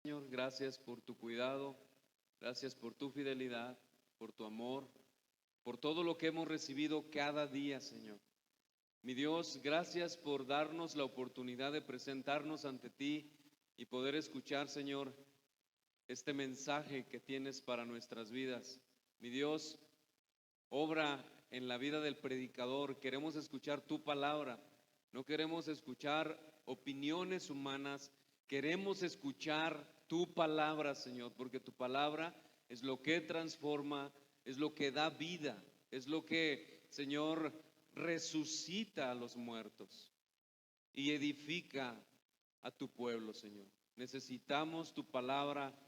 Señor, gracias por tu cuidado, gracias por tu fidelidad, por tu amor, por todo lo que hemos recibido cada día, Señor. Mi Dios, gracias por darnos la oportunidad de presentarnos ante ti y poder escuchar, Señor, este mensaje que tienes para nuestras vidas. Mi Dios, obra en la vida del predicador. Queremos escuchar tu palabra, no queremos escuchar opiniones humanas, queremos escuchar tu palabra, Señor, porque tu palabra es lo que transforma, es lo que da vida, es lo que, Señor, resucita a los muertos y edifica a tu pueblo, Señor. Necesitamos tu palabra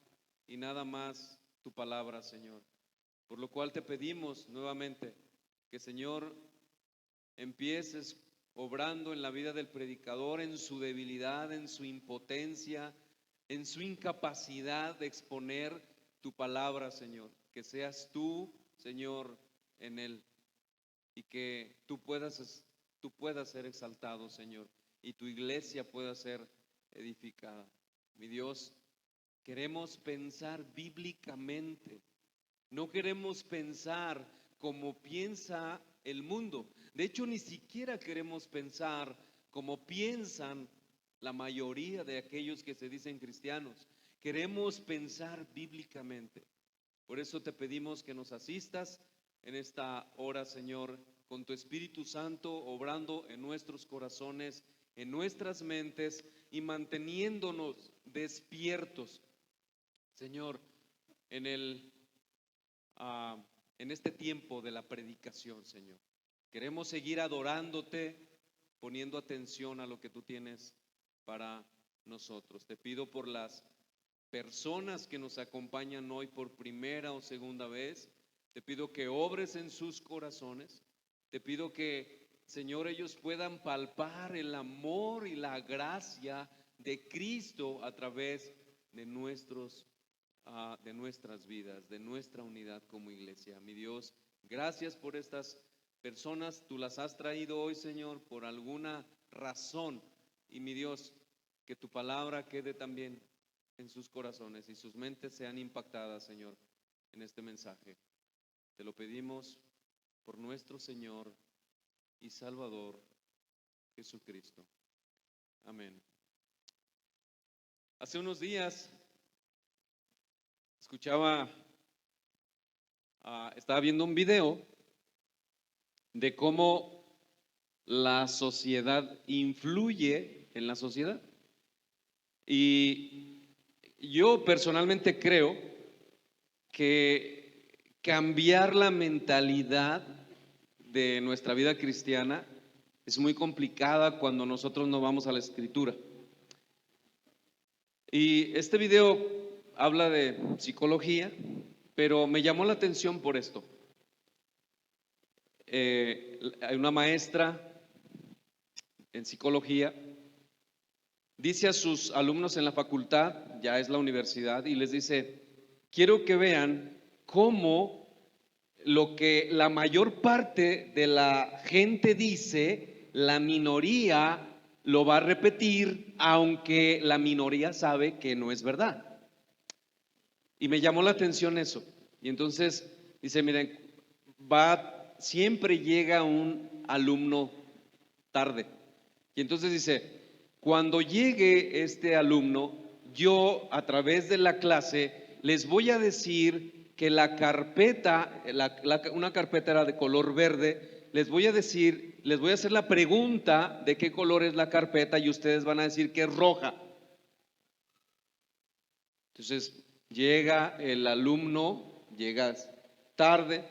y nada más tu palabra, Señor. Por lo cual te pedimos nuevamente que, Señor, empieces obrando en la vida del predicador, en su debilidad, en su impotencia, en su incapacidad de exponer tu palabra, Señor. Que seas tú, Señor, en él y que tú puedas ser exaltado, Señor, y tu iglesia pueda ser edificada. Mi Dios, queremos pensar bíblicamente. No queremos pensar como piensa el mundo. De hecho, ni siquiera queremos pensar como piensan la mayoría de aquellos que se dicen cristianos. Queremos pensar bíblicamente. Por eso te pedimos que nos asistas en esta hora, Señor, con tu Espíritu Santo obrando en nuestros corazones, en nuestras mentes y manteniéndonos despiertos, Señor, en el en este tiempo de la predicación, Señor. Queremos seguir adorándote, poniendo atención a lo que tú tienes para nosotros. Te pido por las personas que nos acompañan hoy por primera o segunda vez. Te pido que obres en sus corazones. Te pido que, Señor, ellos puedan palpar el amor y la gracia de Cristo a través de de nuestras vidas, de nuestra unidad como iglesia. Mi Dios, gracias por estas personas. Tú las has traído hoy, Señor, por alguna razón. Y mi Dios, que tu palabra quede también en sus corazones y sus mentes sean impactadas, Señor, en este mensaje. Te lo pedimos por nuestro Señor y Salvador Jesucristo. Amén. Hace unos días estaba viendo un video de cómo la sociedad influye en la sociedad. Y yo personalmente creo que cambiar la mentalidad de nuestra vida cristiana es muy complicada cuando nosotros no vamos a la Escritura. Y este video habla de psicología, pero me llamó la atención por esto. Hay una maestra en psicología, dice a sus alumnos en la facultad, ya es la universidad, y les dice: quiero que vean cómo lo que la mayor parte de la gente dice, la minoría lo va a repetir, aunque la minoría sabe que no es verdad. Y me llamó la atención eso. Y entonces dice: miren, siempre llega un alumno tarde. Y entonces dice: cuando llegue este alumno, yo a través de la clase les voy a decir que la carpeta, una carpeta era de color verde, les voy a hacer la pregunta de qué color es la carpeta y ustedes van a decir que es roja. Entonces llega el alumno, llega tarde,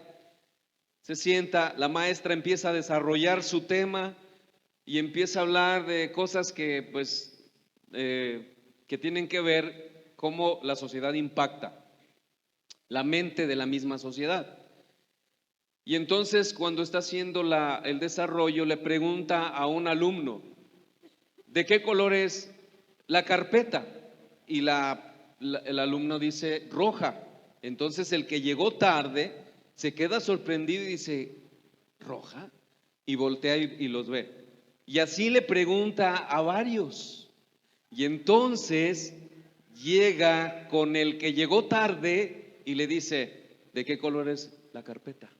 se sienta, la maestra empieza a desarrollar su tema y empieza a hablar de cosas que que tienen que ver cómo la sociedad impacta la mente de la misma sociedad. Y entonces, cuando está haciendo el desarrollo, le pregunta a un alumno: ¿de qué color es la carpeta? Y el alumno dice: roja. Entonces el que llegó tarde se queda sorprendido y dice: ¿roja? Y voltea y los ve. Y así le pregunta a varios. Y entonces llega con el que llegó tarde y le dice, ¿de qué color es la carpeta?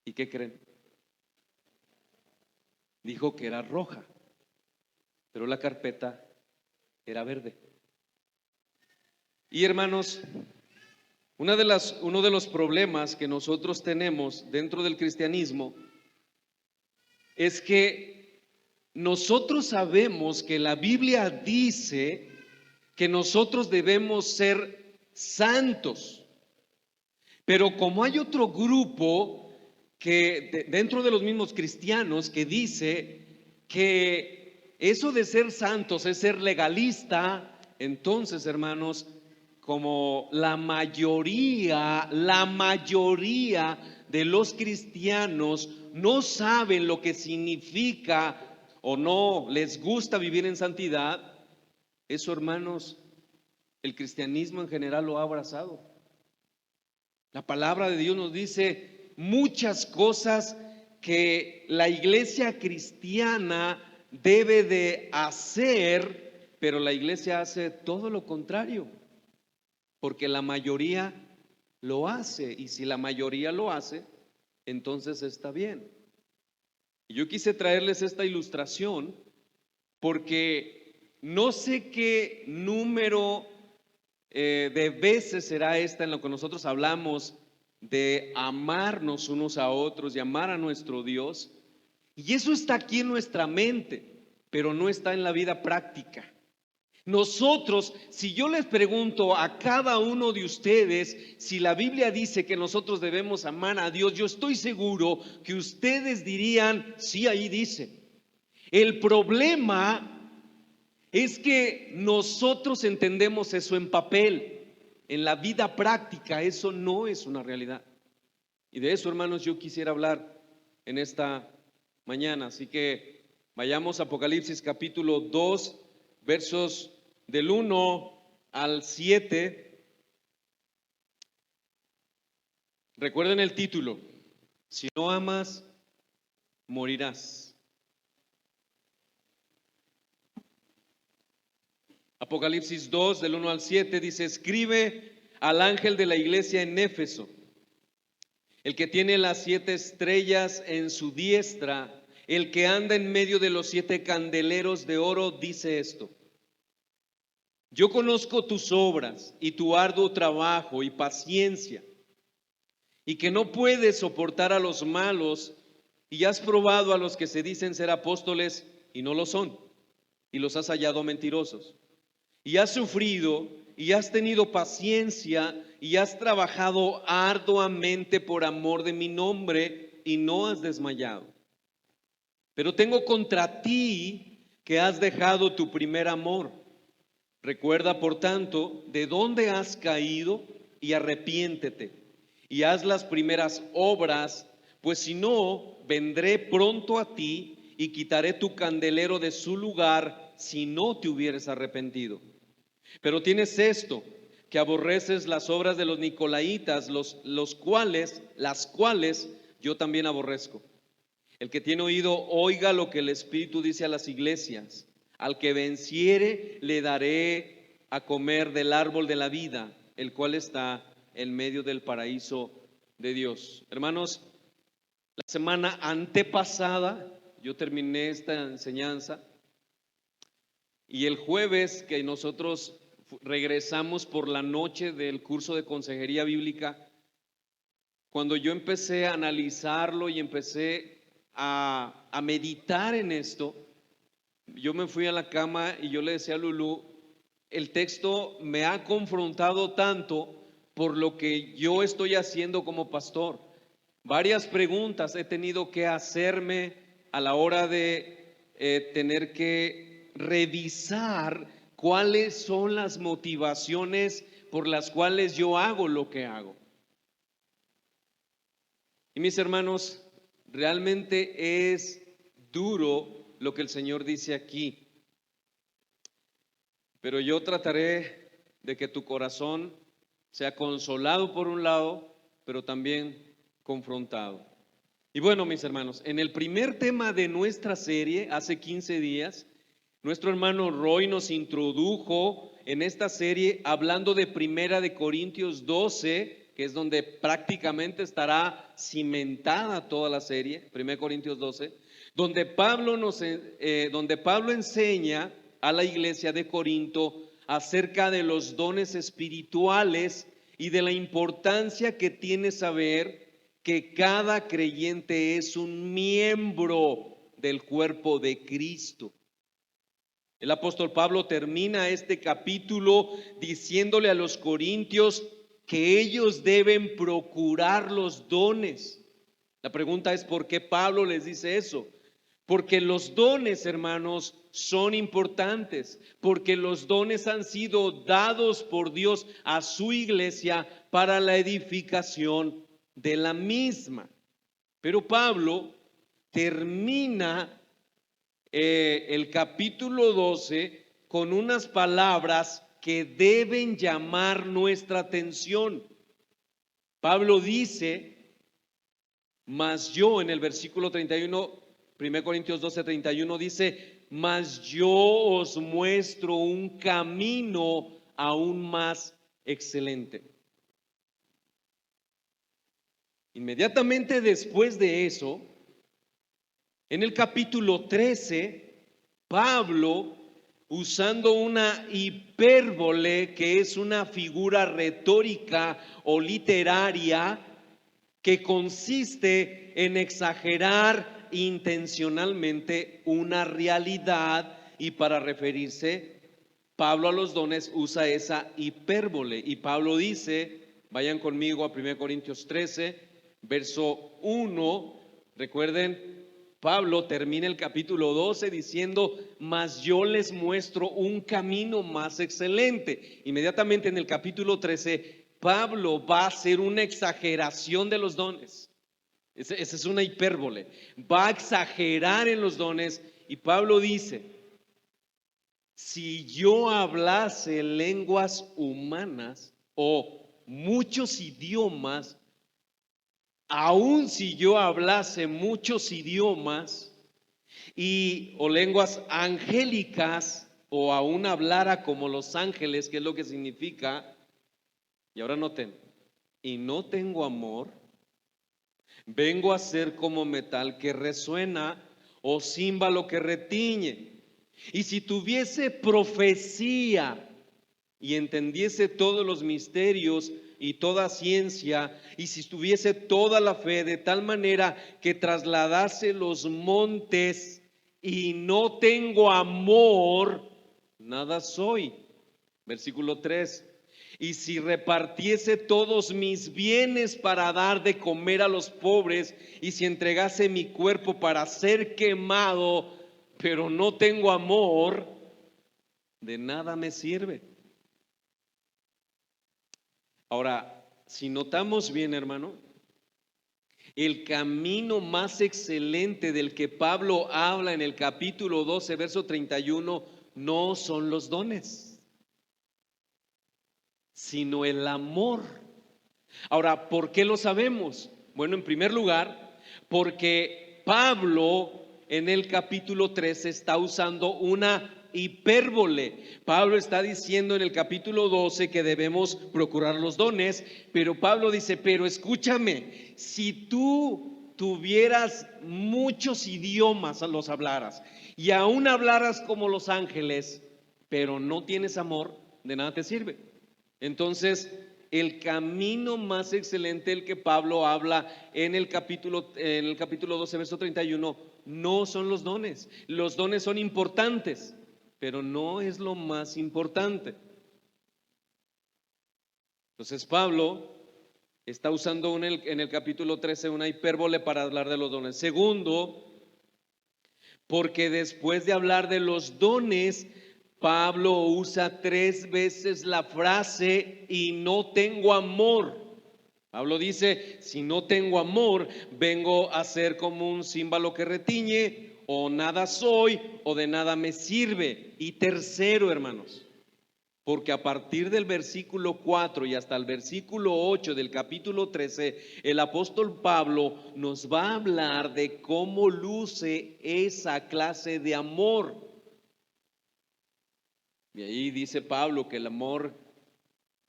¿Y qué creen? Dijo que era roja, pero la carpeta era verde. Y hermanos, uno de los problemas que nosotros tenemos dentro del cristianismo es que nosotros sabemos que la Biblia dice que nosotros debemos ser santos, pero como hay otro grupo que dentro de los mismos cristianos que dice que eso de ser santos es ser legalista, entonces, hermanos, como la mayoría de los cristianos no saben lo que significa o no les gusta vivir en santidad, eso, hermanos, el cristianismo en general lo ha abrazado. La palabra de Dios nos dice muchas cosas que la iglesia cristiana debe de hacer, pero la iglesia hace todo lo contrario, porque la mayoría lo hace, y si la mayoría lo hace, entonces está bien. Y yo quise traerles esta ilustración porque no sé qué número de veces será esta en lo que nosotros hablamos de amarnos unos a otros y amar a nuestro Dios. Y eso está aquí en nuestra mente, pero no está en la vida práctica. Nosotros, si yo les pregunto a cada uno de ustedes si la Biblia dice que nosotros debemos amar a Dios, yo estoy seguro que ustedes dirían, sí, ahí dice. El problema es que nosotros entendemos eso en papel. En la vida práctica eso no es una realidad. Y de eso, hermanos, yo quisiera hablar en esta mañana. Así que vayamos a Apocalipsis capítulo 2, versos del 1 al 7. Recuerden el título: si no amas, morirás. Apocalipsis 2, del 1 al 7 dice: escribe al ángel de la iglesia en Éfeso, el que tiene las 7 estrellas en su diestra, el que anda en medio de los 7 candeleros de oro, dice esto: yo conozco tus obras y tu arduo trabajo y paciencia, y que no puedes soportar a los malos, y has probado a los que se dicen ser apóstoles y no lo son, y los has hallado mentirosos. Y has sufrido y has tenido paciencia y has trabajado arduamente por amor de mi nombre y no has desmayado. Pero tengo contra ti que has dejado tu primer amor. Recuerda, por tanto, de dónde has caído y arrepiéntete y haz las primeras obras, pues si no, vendré pronto a ti y quitaré tu candelero de su lugar si no te hubieres arrepentido. Pero tienes esto, que aborreces las obras de los nicolaitas, las cuales yo también aborrezco. El que tiene oído, oiga lo que el Espíritu dice a las iglesias. Al que venciere, le daré a comer del árbol de la vida, el cual está en medio del paraíso de Dios. Hermanos, la semana antepasada yo terminé esta enseñanza, y el jueves que nosotros regresamos por la noche del curso de consejería bíblica, cuando yo empecé a analizarlo y empecé a meditar en esto, yo me fui a la cama y yo le decía a Lulú, el texto me ha confrontado tanto por lo que yo estoy haciendo como pastor. Varias preguntas he tenido que hacerme a la hora de tener que revisar cuáles son las motivaciones por las cuales yo hago lo que hago. Y mis hermanos, realmente es duro lo que el Señor dice aquí, pero yo trataré de que tu corazón sea consolado por un lado, pero también confrontado. Y bueno, mis hermanos, en el primer tema de nuestra serie, hace 15 días, Nuestro hermano Roy nos introdujo en esta serie hablando de Primera de Corintios 12, que es donde prácticamente estará cimentada toda la serie, Primera de Corintios 12, donde Pablo enseña a la iglesia de Corinto acerca de los dones espirituales y de la importancia que tiene saber que cada creyente es un miembro del cuerpo de Cristo. El apóstol Pablo termina este capítulo diciéndole a los corintios que ellos deben procurar los dones. La pregunta es: ¿por qué Pablo les dice eso? Porque los dones, hermanos, son importantes, porque los dones han sido dados por Dios a su iglesia para la edificación de la misma. Pero Pablo termina el capítulo 12 con unas palabras que deben llamar nuestra atención. Pablo dice: mas yo, en el versículo 31, 1 Corintios 12, 31 dice: mas yo os muestro un camino aún más excelente. Inmediatamente después de eso, en el capítulo 13, Pablo, usando una hipérbole, que es una figura retórica o literaria que consiste en exagerar intencionalmente una realidad, y para referirse Pablo a los dones usa esa hipérbole. Y Pablo dice, vayan conmigo a 1 Corintios 13, verso 1, recuerden, Pablo termina el capítulo 12 diciendo: mas yo les muestro un camino más excelente. Inmediatamente en el capítulo 13, Pablo va a hacer una exageración de los dones. Esa es una hipérbole. Va a exagerar en los dones, y Pablo dice: si yo hablase lenguas humanas o muchos idiomas, aun si yo hablase muchos idiomas o lenguas angélicas, o aún hablara como los ángeles, que es lo que significa, y ahora noten, y no tengo amor, vengo a ser como metal que resuena o címbalo que retiñe. Y si tuviese profecía y entendiese todos los misterios y toda ciencia, y si tuviese toda la fe, de tal manera que trasladase los montes, y no tengo amor, nada soy. Versículo 3. Y si repartiese todos mis bienes para dar de comer a los pobres, y si entregase mi cuerpo para ser quemado, pero no tengo amor, de nada me sirve. Ahora, si notamos bien, hermano, el camino más excelente del que Pablo habla en el capítulo 12, verso 31, no son los dones, sino el amor. Ahora, ¿por qué lo sabemos? Bueno, en primer lugar, porque Pablo en el capítulo 13 está usando una hipérbole. Pablo está diciendo en el capítulo 12 que debemos procurar los dones, pero Pablo dice: pero escúchame, si tú tuvieras muchos idiomas, los hablaras, y aún hablaras como los ángeles, pero no tienes amor, de nada te sirve. Entonces, el camino más excelente del que Pablo habla en el capítulo 12, verso 31, no son los dones. Los dones son importantes, pero no es lo más importante. Entonces Pablo está usando en el capítulo 13 una hipérbole para hablar de los dones. Segundo, porque después de hablar de los dones, Pablo usa 3 veces la frase: y no tengo amor. Pablo dice: si no tengo amor, vengo a ser como un címbalo que retiñe, o nada soy, o de nada me sirve. Y tercero, hermanos, porque a partir del versículo 4 y hasta el versículo 8 del capítulo 13, el apóstol Pablo nos va a hablar de cómo luce esa clase de amor. Y ahí dice Pablo que el amor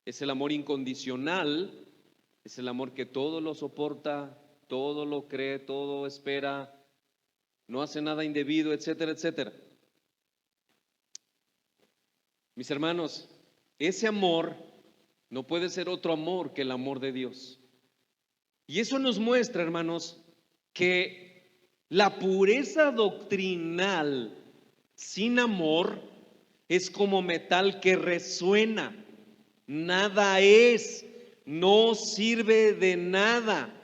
es el amor incondicional, es el amor que todo lo soporta, todo lo cree, todo espera, no hace nada indebido, etcétera, etcétera. Mis hermanos, ese amor no puede ser otro amor que el amor de Dios. Y eso nos muestra, hermanos, que la pureza doctrinal sin amor es como metal que resuena. Nada es, no sirve de nada.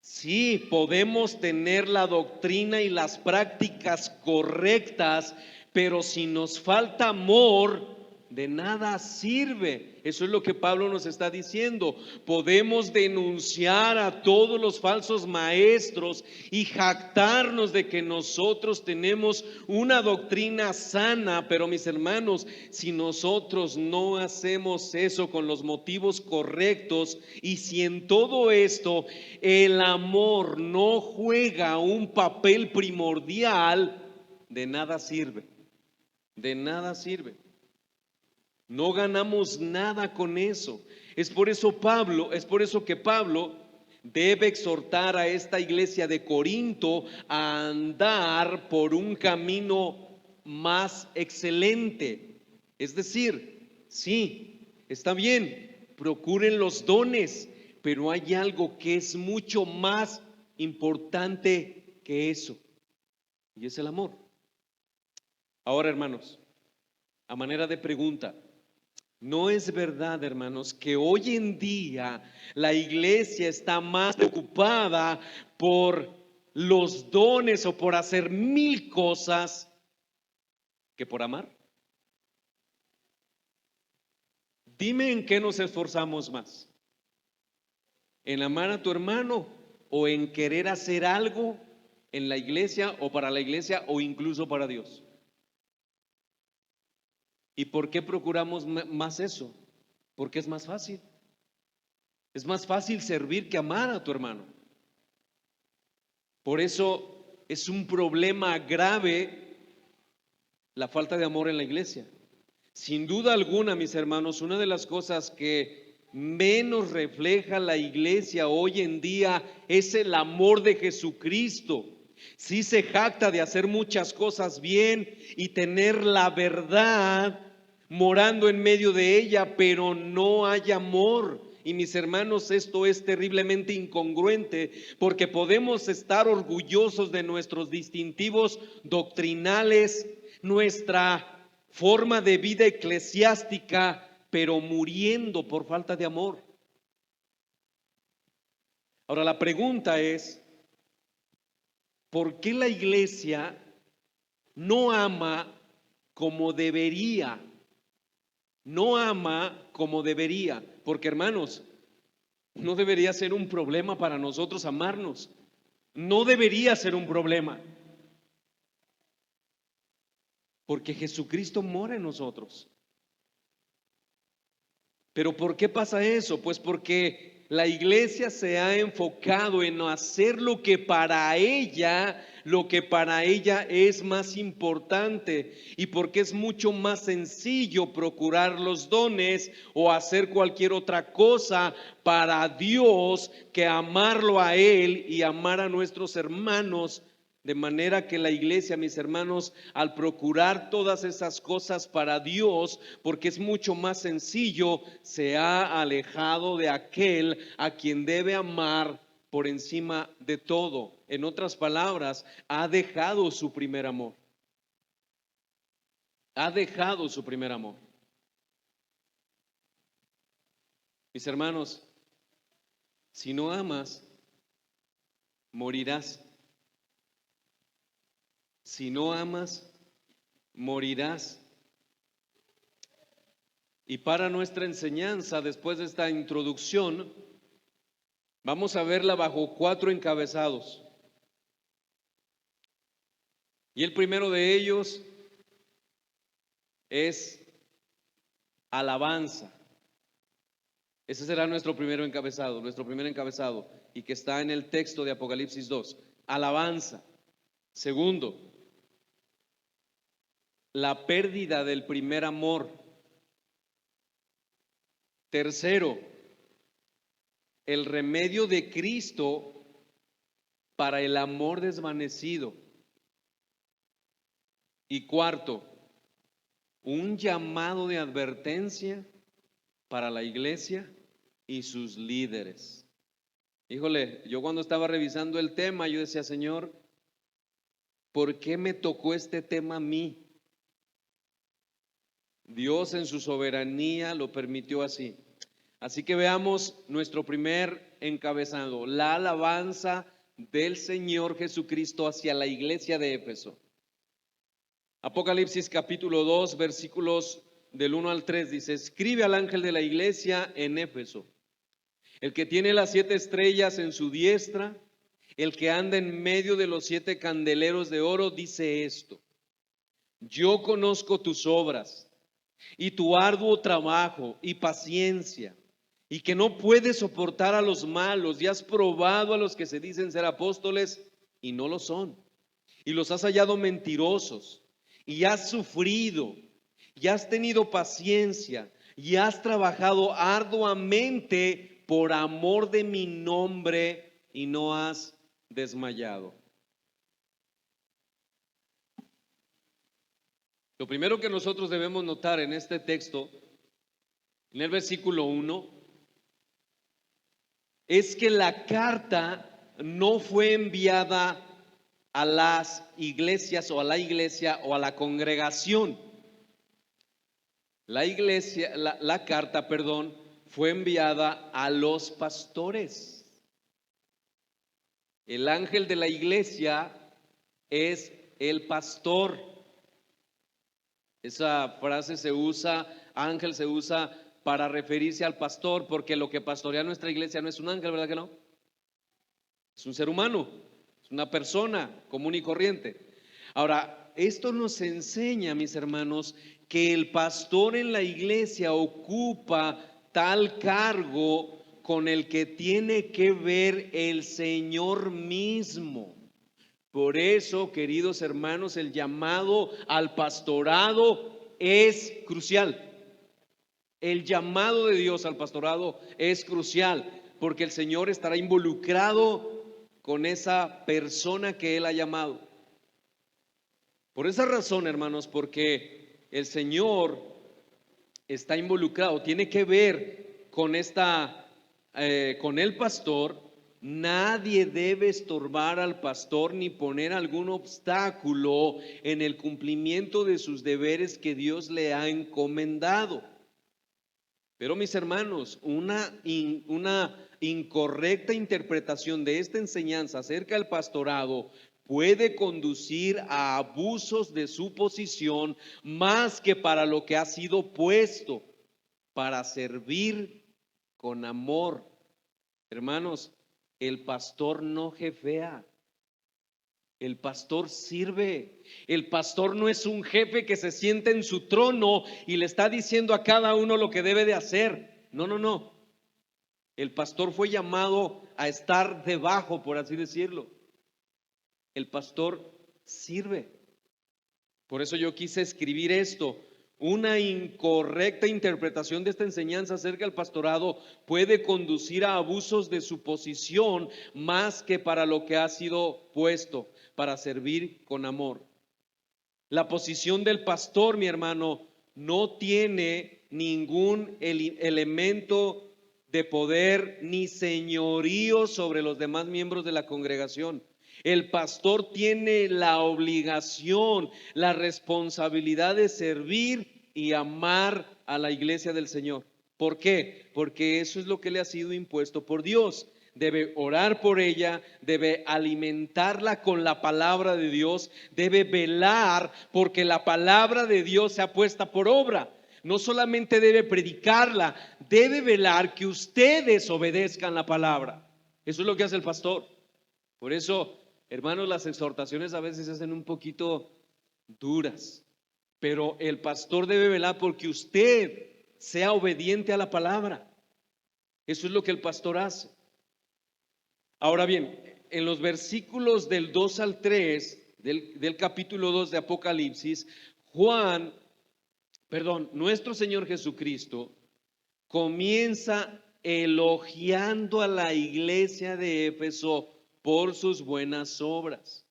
Sí, podemos tener la doctrina y las prácticas correctas, pero si nos falta amor, de nada sirve. Eso es lo que Pablo nos está diciendo. Podemos denunciar a todos los falsos maestros y jactarnos de que nosotros tenemos una doctrina sana, pero mis hermanos, si nosotros no hacemos eso con los motivos correctos, y si en todo esto el amor no juega un papel primordial, de nada sirve. De nada sirve. No ganamos nada con eso. Es por eso que Pablo debe exhortar a esta iglesia de Corinto a andar por un camino más excelente. Es decir, sí, está bien, procuren los dones, pero hay algo que es mucho más importante que eso, y es el amor. Ahora, hermanos, a manera de pregunta, ¿no es verdad, hermanos, que hoy en día la iglesia está más preocupada por los dones o por hacer mil cosas que por amar? Dime en qué nos esforzamos más, ¿en amar a tu hermano o en querer hacer algo en la iglesia o para la iglesia o incluso para Dios? ¿Y por qué procuramos más eso? Porque es más fácil. Es más fácil servir que amar a tu hermano. Por eso es un problema grave la falta de amor en la iglesia. Sin duda alguna, mis hermanos, una de las cosas que menos refleja la iglesia hoy en día es el amor de Jesucristo. Sí se jacta de hacer muchas cosas bien y tener la verdad morando en medio de ella, pero no hay amor. Y mis hermanos, esto es terriblemente incongruente, porque podemos estar orgullosos de nuestros distintivos doctrinales, nuestra forma de vida eclesiástica, pero muriendo por falta de amor. Ahora la pregunta es, ¿por qué la iglesia no ama como debería? No ama como debería, porque hermanos, no debería ser un problema para nosotros amarnos. No debería ser un problema, porque Jesucristo mora en nosotros. Pero ¿por qué pasa eso? Pues porque la iglesia se ha enfocado en hacer lo que para ella es más importante, y porque es mucho más sencillo procurar los dones o hacer cualquier otra cosa para Dios que amarlo a Él y amar a nuestros hermanos. De manera que la iglesia, mis hermanos, al procurar todas esas cosas para Dios, porque es mucho más sencillo, se ha alejado de aquel a quien debe amar por encima de todo. En otras palabras, ha dejado su primer amor. Ha dejado su primer amor. Mis hermanos, si no amas, morirás. Si no amas, morirás. Y para nuestra enseñanza, después de esta introducción, vamos a verla bajo 4 encabezados. Y el primero de ellos es alabanza. Ese será nuestro primer encabezado, y que está en el texto de Apocalipsis 2. Alabanza. Segundo, la pérdida del primer amor. Tercero, el remedio de Cristo para el amor desvanecido. Y cuarto, un llamado de advertencia para la iglesia y sus líderes. Híjole, yo cuando estaba revisando el tema, yo decía, Señor, ¿por qué me tocó este tema a mí? Dios en su soberanía lo permitió así. Así que veamos nuestro primer encabezado, la alabanza del Señor Jesucristo hacia la iglesia de Éfeso. Apocalipsis capítulo 2, versículos del 1 al 3 dice: escribe al ángel de la iglesia en Éfeso, el que tiene las 7 estrellas en su diestra, el que anda en medio de los 7 candeleros de oro, dice esto: yo conozco tus obras y tu arduo trabajo y paciencia, y que no puedes soportar a los malos, y has probado a los que se dicen ser apóstoles y no lo son, y los has hallado mentirosos, y has sufrido, y has tenido paciencia, y has trabajado arduamente por amor de mi nombre, y no has desmayado. Lo primero que nosotros debemos notar en este texto, en el versículo 1, es que la carta no fue enviada a las iglesias o a la iglesia o a la congregación. La carta, fue enviada a los pastores. El ángel de la iglesia es el pastor. Esa frase se usa, ángel se usa para referirse al pastor, porque lo que pastorea nuestra iglesia no es un ángel, ¿verdad que no? Es un ser humano, es una persona común y corriente. Ahora, esto nos enseña, mis hermanos, que el pastor en la iglesia ocupa tal cargo con el que tiene que ver el Señor mismo. Por eso, queridos hermanos, el llamado al pastorado es crucial. El llamado de Dios al pastorado es crucial, porque el Señor estará involucrado con esa persona que Él ha llamado. Por esa razón, hermanos, porque el Señor está involucrado, tiene que ver con con el pastor. Nadie debe estorbar al pastor ni poner algún obstáculo en el cumplimiento de sus deberes que Dios le ha encomendado. Pero mis hermanos, una incorrecta interpretación de esta enseñanza acerca del pastorado puede conducir a abusos de su posición más que para lo que ha sido puesto, para servir con amor. Hermanos, el pastor no jefea. El pastor sirve. El pastor no es un jefe que se siente en su trono y le está diciendo a cada uno lo que debe de hacer. No, no, no. El pastor fue llamado a estar debajo, por así decirlo. El pastor sirve. Por eso yo quise escribir esto. Una incorrecta interpretación de esta enseñanza acerca del pastorado puede conducir a abusos de su posición más que para lo que ha sido puesto, para servir con amor. La posición del pastor, mi hermano, no tiene ningún elemento de poder ni señorío sobre los demás miembros de la congregación. El pastor tiene la obligación, la responsabilidad de servir y amar a la iglesia del Señor. ¿Por qué? Porque eso es lo que le ha sido impuesto por Dios. Debe orar por ella, debe alimentarla con la palabra de Dios, debe velar porque la palabra de Dios sea puesta por obra. No solamente debe predicarla, debe velar que ustedes obedezcan la palabra. Eso es lo que hace el pastor. Por eso, hermanos, las exhortaciones a veces se hacen un poquito duras, pero el pastor debe velar porque usted sea obediente a la palabra. Eso es lo que el pastor hace. Ahora bien, en los versículos del 2 al 3 del capítulo 2 de Apocalipsis, nuestro Señor Jesucristo comienza elogiando a la iglesia de Éfeso por sus buenas obras,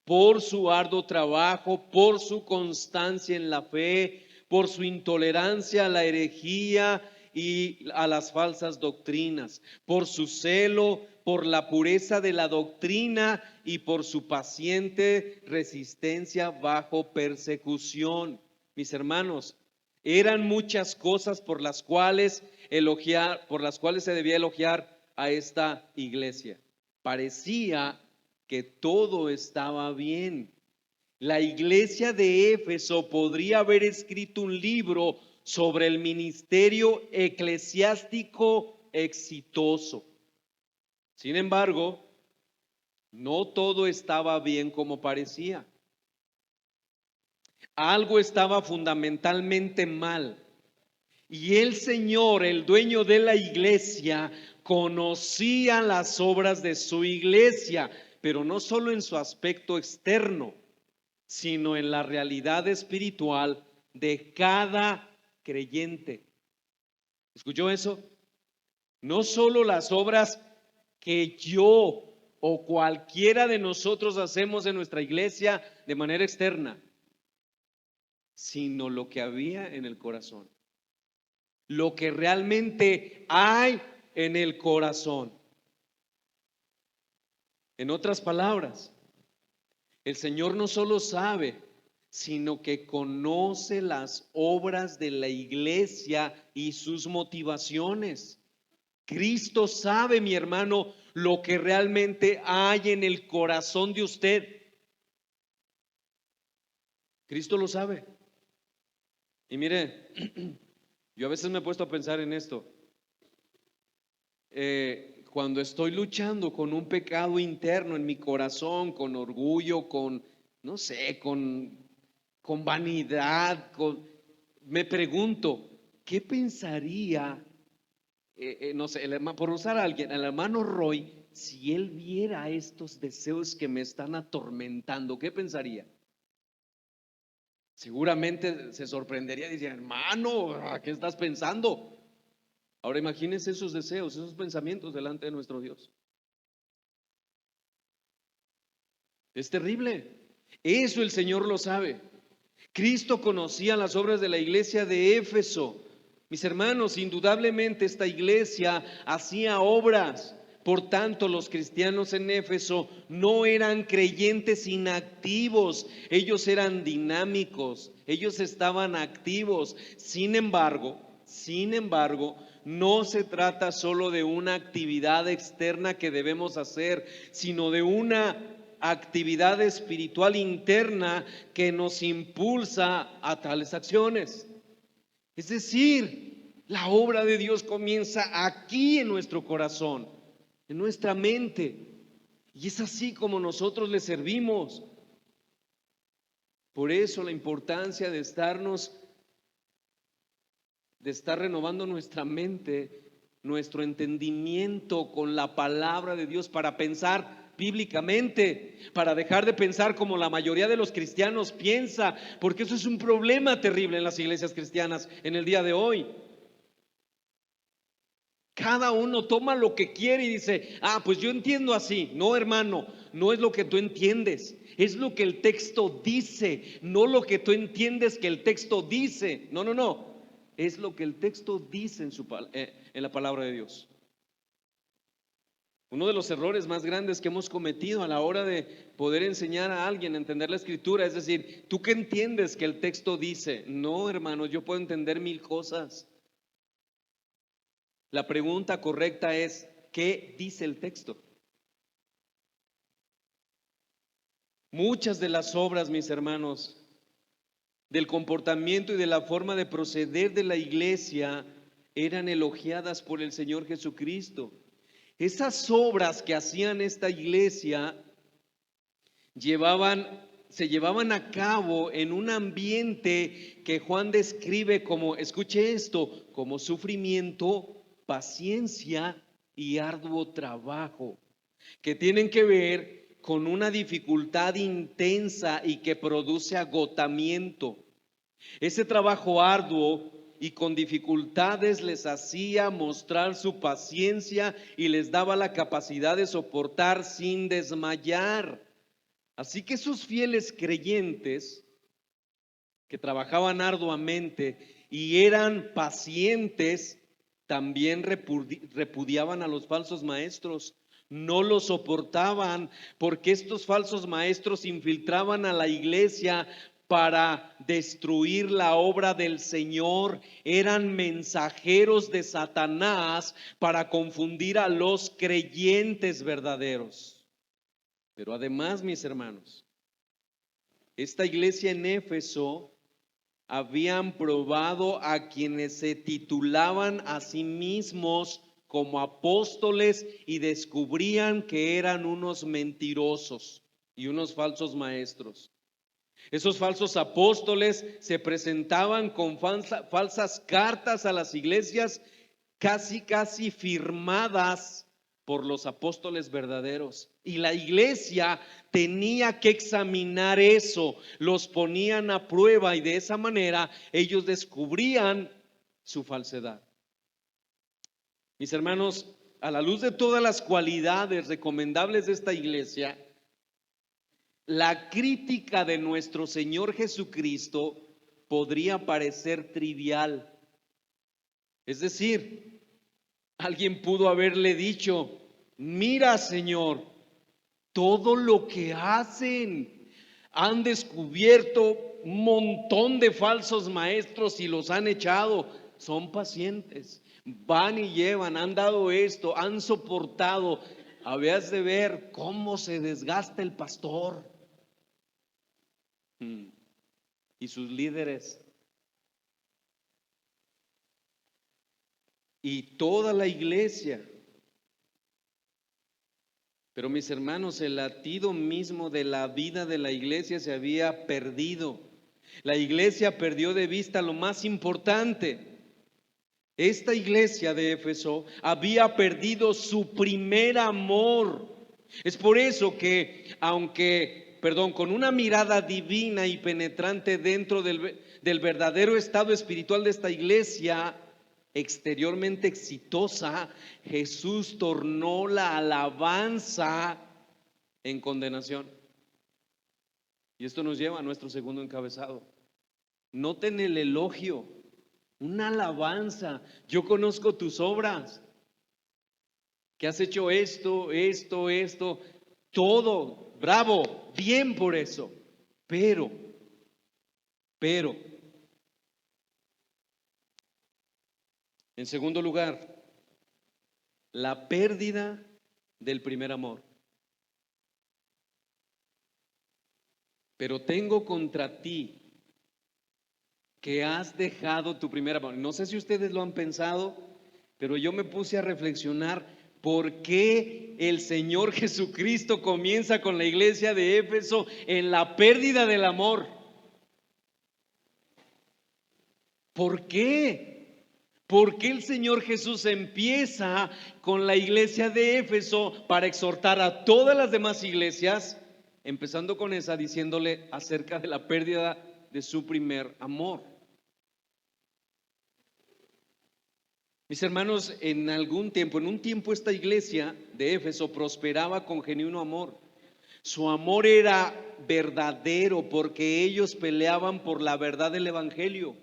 por su arduo trabajo, por su constancia en la fe, por su intolerancia a la herejía y a las falsas doctrinas, por su celo, por la pureza de la doctrina y por su paciente resistencia bajo persecución. Mis hermanos, eran muchas cosas por las cuales se debía elogiar a esta iglesia. Parecía que todo estaba bien. La iglesia de Éfeso podría haber escrito un libro sobre el ministerio eclesiástico exitoso. Sin embargo, no todo estaba bien como parecía. Algo estaba fundamentalmente mal. Y el Señor, el dueño de la iglesia, conocía las obras de su iglesia, pero no solo en su aspecto externo, sino en la realidad espiritual de cada creyente. ¿Escuchó eso? No solo las obras que yo o cualquiera de nosotros hacemos en nuestra iglesia de manera externa, sino lo que había en el corazón, lo que realmente hay en el corazón. En otras palabras, el Señor no solo sabe, sino que conoce las obras de la iglesia y sus motivaciones. Cristo sabe, mi hermano, lo que realmente hay en el corazón de usted. Cristo lo sabe. Y mire, yo a veces me he puesto a pensar en esto. Cuando estoy luchando con un pecado interno en mi corazón, con orgullo, no sé, con vanidad, me pregunto, ¿qué pensaría, no sé, por usar a alguien, el hermano Roy, si él viera estos deseos que me están atormentando? ¿Qué pensaría? Seguramente se sorprendería y diría, hermano, ¿a qué estás pensando? Ahora imagínense esos deseos, esos pensamientos delante de nuestro Dios. Es terrible. Eso el Señor lo sabe. Cristo conocía las obras de la iglesia de Éfeso. Mis hermanos, indudablemente esta iglesia hacía obras. Por tanto, los cristianos en Éfeso no eran creyentes inactivos, ellos eran dinámicos, ellos estaban activos. Sin embargo, no se trata solo de una actividad externa que debemos hacer, sino de una actividad espiritual interna que nos impulsa a tales acciones. Es decir, la obra de Dios comienza aquí en nuestro corazón, en nuestra mente, y es así como nosotros le servimos. Por eso la importancia de estar renovando nuestra mente, nuestro entendimiento con la palabra de Dios para pensar bíblicamente, para dejar de pensar como la mayoría de los cristianos piensa, porque eso es un problema terrible en las iglesias cristianas en el día de hoy. Cada uno toma lo que quiere y dice, pues yo entiendo así. No, hermano, no es lo que tú entiendes, es lo que el texto dice, no lo que tú entiendes que el texto dice. No, es lo que el texto dice en la palabra de Dios. Uno de los errores más grandes que hemos cometido a la hora de poder enseñar a alguien a entender la escritura es decir, ¿tú qué entiendes que el texto dice? No, hermano, yo puedo entender 1000 cosas. La pregunta correcta es, ¿qué dice el texto? Muchas de las obras, mis hermanos, del comportamiento y de la forma de proceder de la iglesia eran elogiadas por el Señor Jesucristo. Esas obras que hacían esta iglesia se llevaban a cabo en un ambiente que Juan describe como, escuche esto, como sufrimiento, paciencia y arduo trabajo, que tienen que ver con una dificultad intensa y que produce agotamiento. Ese trabajo arduo y con dificultades les hacía mostrar su paciencia y les daba la capacidad de soportar sin desmayar. Así que sus fieles creyentes que trabajaban arduamente y eran pacientes, también repudiaban a los falsos maestros. No los soportaban porque estos falsos maestros infiltraban a la iglesia para destruir la obra del Señor. Eran mensajeros de Satanás para confundir a los creyentes verdaderos. Pero además, mis hermanos, esta iglesia en Éfeso habían probado a quienes se titulaban a sí mismos como apóstoles y descubrían que eran unos mentirosos y unos falsos maestros. Esos falsos apóstoles se presentaban con falsas cartas a las iglesias, casi firmadas por los apóstoles verdaderos. Y la iglesia tenía que examinar eso, los ponían a prueba y de esa manera ellos descubrían su falsedad. Mis hermanos, a la luz de todas las cualidades recomendables de esta iglesia, la crítica de nuestro Señor Jesucristo podría parecer trivial. Es decir, alguien pudo haberle dicho: mira, Señor, todo lo que hacen, han descubierto un montón de falsos maestros y los han echado, son pacientes, van y llevan, han dado esto, han soportado. Habías de ver cómo se desgasta el pastor y sus líderes y toda la iglesia. Pero mis hermanos, el latido mismo de la vida de la iglesia se había perdido. La iglesia perdió de vista lo más importante. Esta iglesia de Éfeso había perdido su primer amor. Es por eso que, con una mirada divina y penetrante dentro del verdadero estado espiritual de esta iglesia, exteriormente exitosa, Jesús tornó la alabanza en condenación. Y esto nos lleva a nuestro segundo encabezado. Noten el elogio, una alabanza. Yo conozco tus obras, que has hecho esto, todo, bravo, bien por eso. Pero, en segundo lugar, la pérdida del primer amor. Pero tengo contra ti que has dejado tu primer amor. No sé si ustedes lo han pensado, pero yo me puse a reflexionar por qué el Señor Jesucristo comienza con la iglesia de Éfeso en la pérdida del amor. ¿Por qué? ¿Por qué el Señor Jesús empieza con la iglesia de Éfeso para exhortar a todas las demás iglesias, empezando con esa, diciéndole acerca de la pérdida de su primer amor? Mis hermanos, en un tiempo esta iglesia de Éfeso prosperaba con genuino amor. Su amor era verdadero porque ellos peleaban por la verdad del evangelio.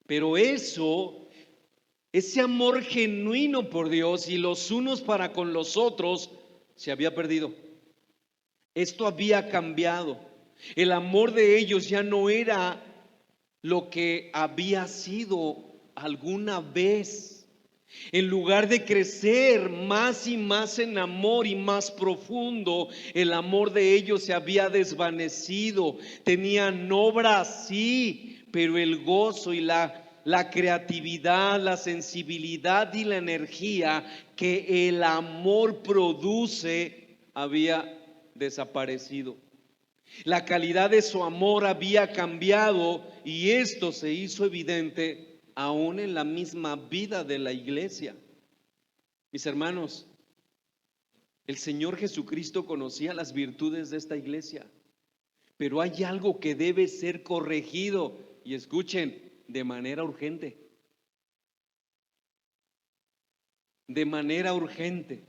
Pero ese amor genuino por Dios y los unos para con los otros se había perdido. Esto había cambiado. El amor de ellos ya no era lo que había sido alguna vez. En lugar de crecer más y más en amor y más profundo, el amor de ellos se había desvanecido. Tenían obras, sí, pero el gozo y la creatividad, la sensibilidad y la energía que el amor produce había desaparecido. La calidad de su amor había cambiado y esto se hizo evidente aún en la misma vida de la iglesia. Mis hermanos, el Señor Jesucristo conocía las virtudes de esta iglesia, pero hay algo que debe ser corregido y escuchen, de manera urgente. De manera urgente.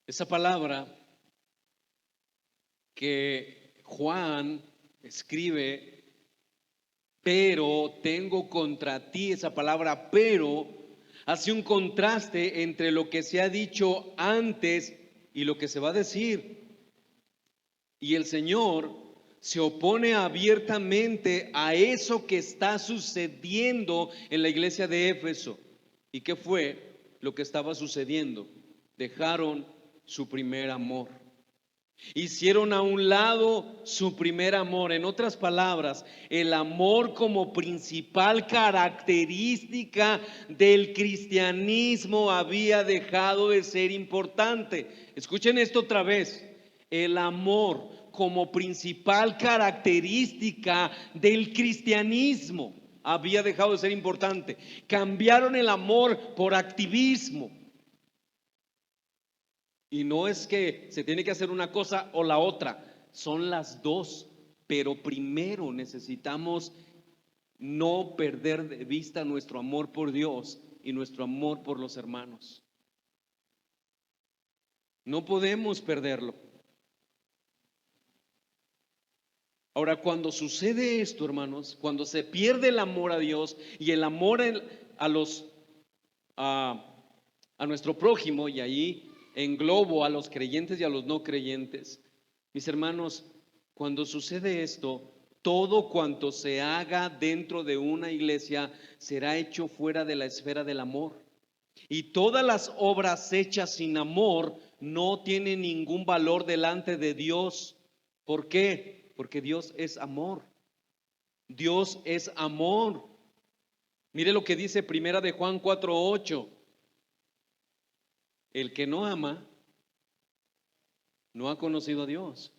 Esa palabra que Juan escribe, pero tengo contra ti, esa palabra pero hace un contraste entre lo que se ha dicho antes y lo que se va a decir. Y el Señor se opone abiertamente a eso que está sucediendo en la iglesia de Éfeso. ¿Y qué fue lo que estaba sucediendo? Dejaron su primer amor. Hicieron a un lado su primer amor. En otras palabras, el amor como principal característica del cristianismo había dejado de ser importante. Escuchen esto otra vez. El amor como principal característica del cristianismo había dejado de ser importante. Cambiaron el amor por activismo. Y no es que se tiene que hacer una cosa o la otra, son las dos. Pero primero necesitamos no perder de vista nuestro amor por Dios y nuestro amor por los hermanos. No podemos perderlo. Ahora, cuando sucede esto, hermanos, cuando se pierde el amor a Dios y el amor a nuestro prójimo, y ahí englobo a los creyentes y a los no creyentes, mis hermanos, cuando sucede esto, todo cuanto se haga dentro de una iglesia será hecho fuera de la esfera del amor. Y todas las obras hechas sin amor no tienen ningún valor delante de Dios. ¿Por qué? Porque Dios es amor. Dios es amor. Mire lo que dice Primera de Juan 4:8. El que no ama no ha conocido a Dios,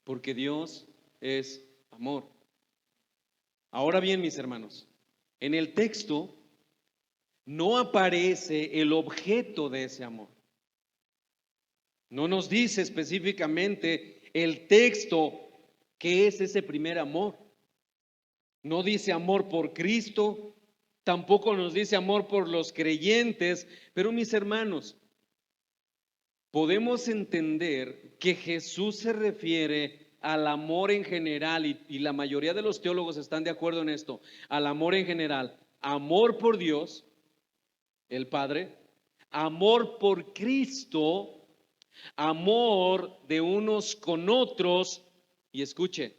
porque Dios es amor. Ahora bien, mis hermanos, en el texto no aparece el objeto de ese amor. No nos dice específicamente el texto qué es ese primer amor. No dice amor por Cristo, tampoco nos dice amor por los creyentes, pero mis hermanos, podemos entender que Jesús se refiere al amor en general, y la mayoría de los teólogos están de acuerdo en esto, al amor en general, amor por Dios, el Padre, amor por Cristo, amor de unos con otros, y escuche,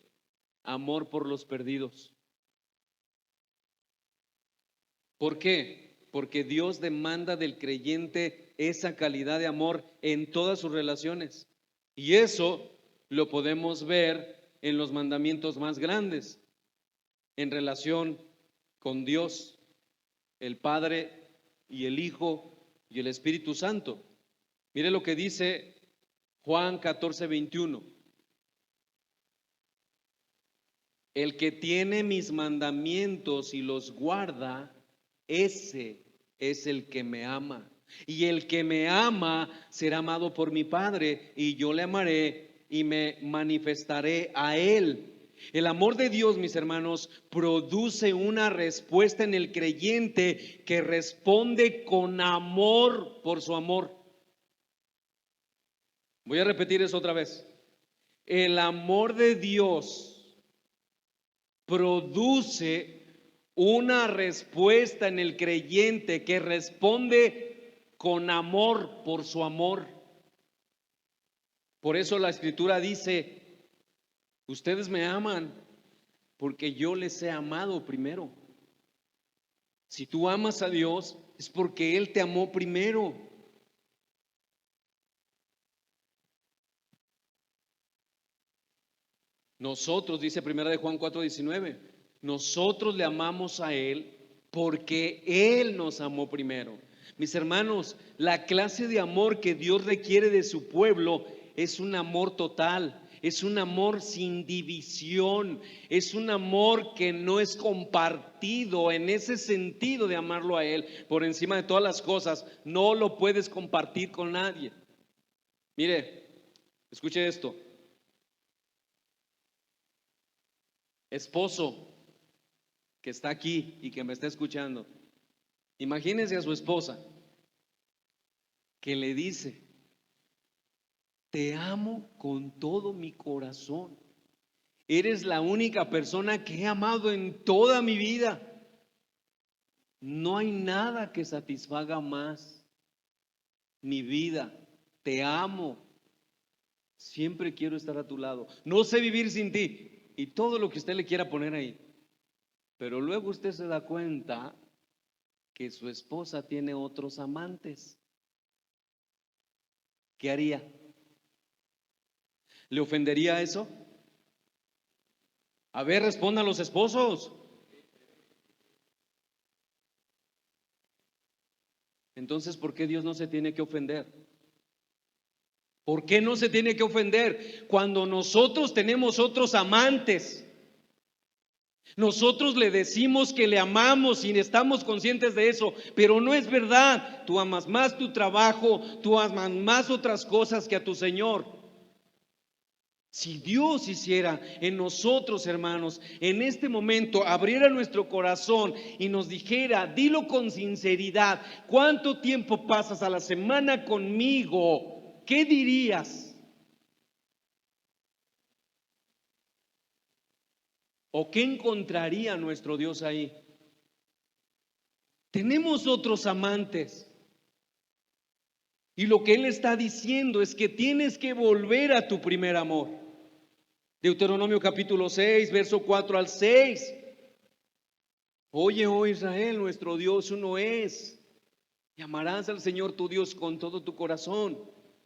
amor por los perdidos. ¿Por qué? Porque Dios demanda del creyente esa calidad de amor en todas sus relaciones. Y eso lo podemos ver en los mandamientos más grandes, en relación con Dios, el Padre y el Hijo y el Espíritu Santo. Mire lo que dice Juan 14:21. El que tiene mis mandamientos y los guarda, ese es el que me ama. Y el que me ama será amado por mi Padre, y yo le amaré y me manifestaré a él. El amor de Dios, mis hermanos, produce una respuesta en el creyente que responde con amor por su amor. Voy a repetir eso otra vez. El amor de Dios produce una respuesta en el creyente que responde con amor por su amor. Por eso la Escritura dice, ustedes me aman porque yo les he amado primero. Si tú amas a Dios es porque Él te amó primero. Nosotros, dice 1 de Juan 4:19, nosotros le amamos a Él porque Él nos amó primero. Mis hermanos, la clase de amor que Dios requiere de su pueblo es un amor total. es un amor sin división, es un amor que no es compartido. En ese sentido de amarlo a Él por encima de todas las cosas, no lo puedes compartir con nadie. Mire, escuche esto. Esposo que está aquí y que me está escuchando, imagínese a su esposa que le dice: te amo con todo mi corazón. Eres la única persona que he amado en toda mi vida. No hay nada que satisfaga más mi vida. Te amo. Siempre quiero estar a tu lado. No sé vivir sin ti. Y todo lo que usted le quiera poner ahí. Pero luego usted se da cuenta que su esposa tiene otros amantes. ¿Qué haría? ¿Le ofendería eso? A ver, respondan los esposos. Entonces, ¿por qué Dios no se tiene que ofender? ¿Por qué no se tiene que ofender? Cuando nosotros tenemos otros amantes, nosotros le decimos que le amamos y estamos conscientes de eso, pero no es verdad. Tú amas más tu trabajo, tú amas más otras cosas que a tu Señor. Si Dios hiciera en nosotros, hermanos, en este momento, abriera nuestro corazón y nos dijera, dilo con sinceridad: ¿cuánto tiempo pasas a la semana conmigo? ¿Qué dirías? ¿O qué encontraría nuestro Dios ahí? Tenemos otros amantes. Y lo que Él está diciendo es que tienes que volver a tu primer amor. Deuteronomio capítulo 6, verso 4 al 6. Oye, oh Israel, nuestro Dios uno es. Y amarás al Señor tu Dios con todo tu corazón.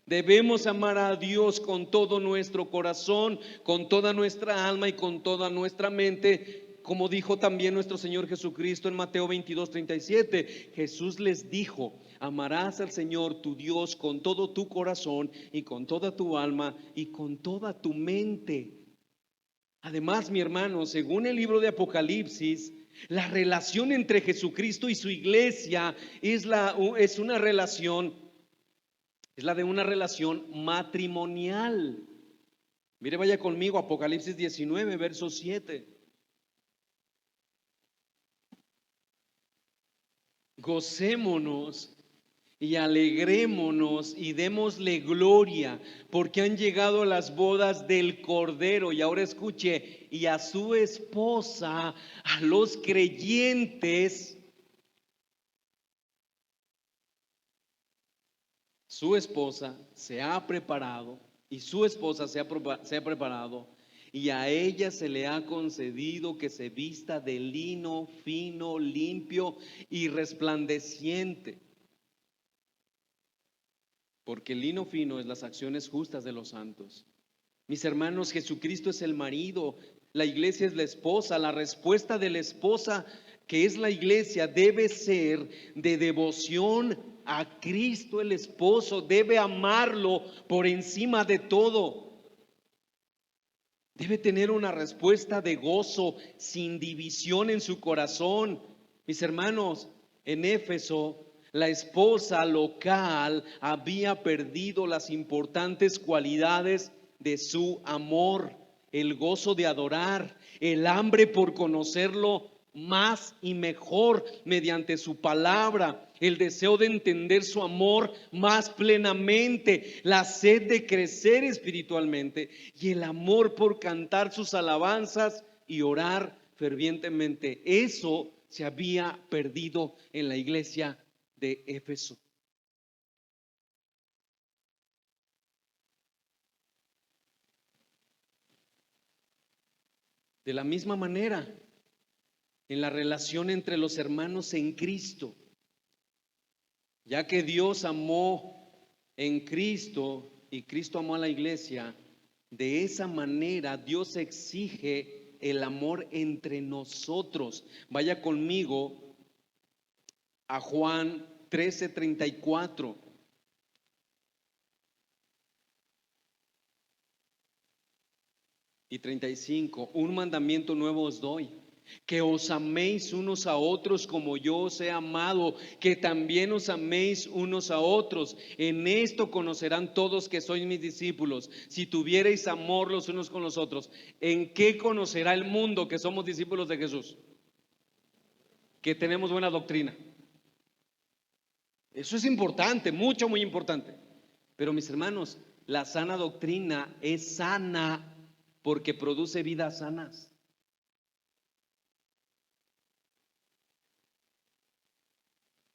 Debemos amar a Dios con todo nuestro corazón, con toda nuestra alma y con toda nuestra mente, como dijo también nuestro Señor Jesucristo en Mateo 22:37. Jesús les dijo: amarás al Señor tu Dios con todo tu corazón y con toda tu alma y con toda tu mente. Además, mi hermano, según el libro de Apocalipsis, la relación entre Jesucristo y su iglesia es la de una relación matrimonial. Mire, vaya conmigo, Apocalipsis 19, verso 7. Gocémonos y alegrémonos y démosle gloria, porque han llegado las bodas del Cordero. Y ahora escuche: y a su esposa, a los creyentes, su esposa se ha preparado, y su esposa se ha preparado, y a ella se le ha concedido que se vista de lino fino, limpio y resplandeciente. Porque el lino fino es las acciones justas de los santos. Mis hermanos, Jesucristo es el marido, la iglesia es la esposa. La respuesta de la esposa, que es la iglesia, debe ser de devoción a Cristo el esposo. Debe amarlo por encima de todo. Debe tener una respuesta de gozo, sin división en su corazón. Mis hermanos, en Éfeso, la esposa local había perdido las importantes cualidades de su amor: el gozo de adorar, el hambre por conocerlo más y mejor mediante su palabra, el deseo de entender su amor más plenamente, la sed de crecer espiritualmente y el amor por cantar sus alabanzas y orar fervientemente. Eso se había perdido en la iglesia de Éfeso. De la misma manera, en la relación entre los hermanos en Cristo, ya que Dios amó en Cristo y Cristo amó a la iglesia, de esa manera Dios exige el amor entre nosotros. Vaya conmigo a Juan 13:34. y 35, un mandamiento nuevo os doy, que os améis unos a otros como yo os he amado, que también os améis unos a otros. En esto conocerán todos que sois mis discípulos, si tuviereis amor los unos con los otros. ¿En qué conocerá el mundo que somos discípulos de Jesús? Que tenemos buena doctrina. Eso es importante, mucho, muy importante. Pero mis hermanos, la sana doctrina es sana porque produce vidas sanas.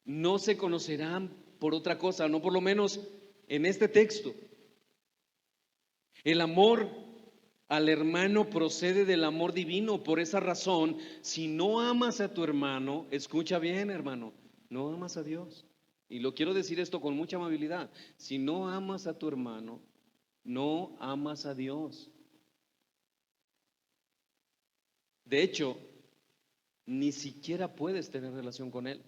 No se conocerán por otra cosa, no por lo menos en este texto. El amor al hermano procede del amor divino. Por esa razón, si no amas a tu hermano, escucha bien, hermano, no amas a Dios. Y lo quiero decir esto con mucha amabilidad. Si no amas a tu hermano, no amas a Dios. De hecho, ni siquiera puedes tener relación con Él.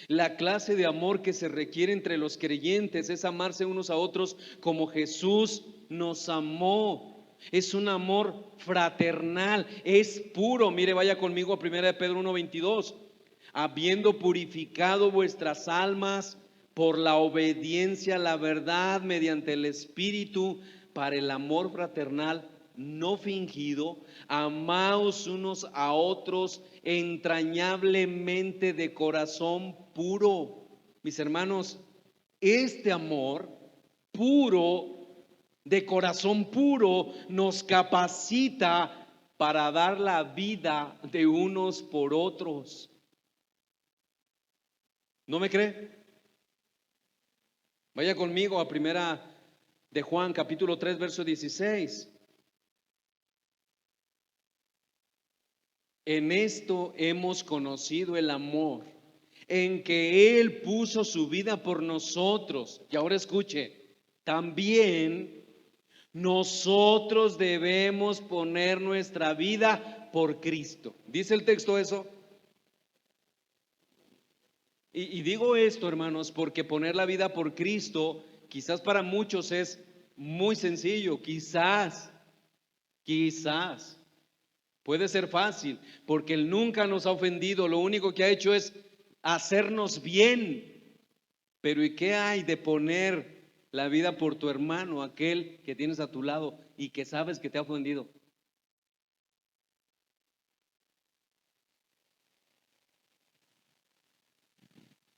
La clase de amor que se requiere entre los creyentes es amarse unos a otros como Jesús nos amó. Es un amor fraternal, es puro. Mire, vaya conmigo a 1 de Pedro 1:22. Habiendo purificado vuestras almas por la obediencia a la verdad mediante el Espíritu para el amor fraternal no fingido, amaos unos a otros entrañablemente de corazón puro. Mis hermanos, este amor puro, de corazón puro, nos capacita para dar la vida de unos por otros. ¿No me cree? Vaya conmigo a 1 de Juan, capítulo 3, verso 16. En esto hemos conocido el amor, en que Él puso su vida por nosotros. Y ahora escuche, también nosotros debemos poner nuestra vida por Cristo. ¿Dice el texto eso? Y digo esto, hermanos, porque poner la vida por Cristo quizás para muchos es muy sencillo, quizás. Puede ser fácil, porque Él nunca nos ha ofendido, lo único que ha hecho es hacernos bien. Pero ¿y qué hay de poner la vida por tu hermano, aquel que tienes a tu lado y que sabes que te ha ofendido?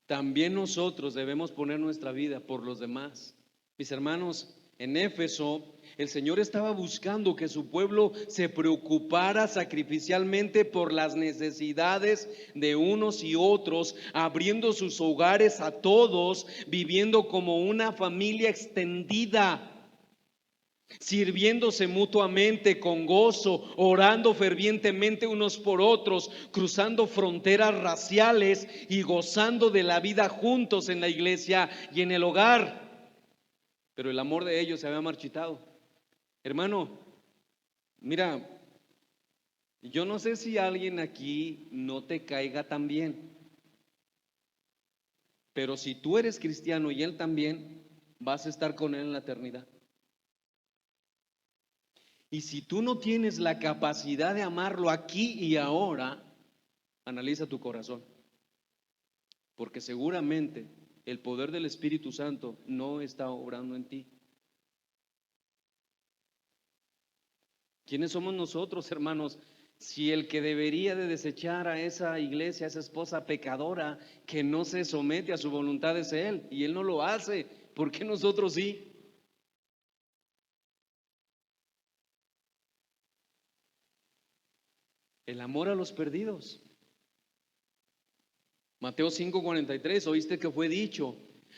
También nosotros debemos poner nuestra vida por los demás. Mis hermanos, en Éfeso, el Señor estaba buscando que su pueblo se preocupara sacrificialmente por las necesidades de unos y otros, abriendo sus hogares a todos, viviendo como una familia extendida, sirviéndose mutuamente con gozo, orando fervientemente unos por otros, cruzando fronteras raciales y gozando de la vida juntos en la iglesia y en el hogar. Pero el amor de ellos se había marchitado. Hermano, mira, yo no sé si alguien aquí no te caiga tan bien, pero si tú eres cristiano y él también, vas a estar con él en la eternidad. Y si tú no tienes la capacidad de amarlo aquí y ahora, analiza tu corazón, porque seguramente el poder del Espíritu Santo no está obrando en ti. ¿Quiénes somos nosotros, hermanos? Si el que debería de desechar a esa iglesia, a esa esposa pecadora que no se somete a su voluntad es él, y él no lo hace, ¿por qué nosotros sí? El amor a los perdidos. Mateo 5:43, oíste que fue dicho,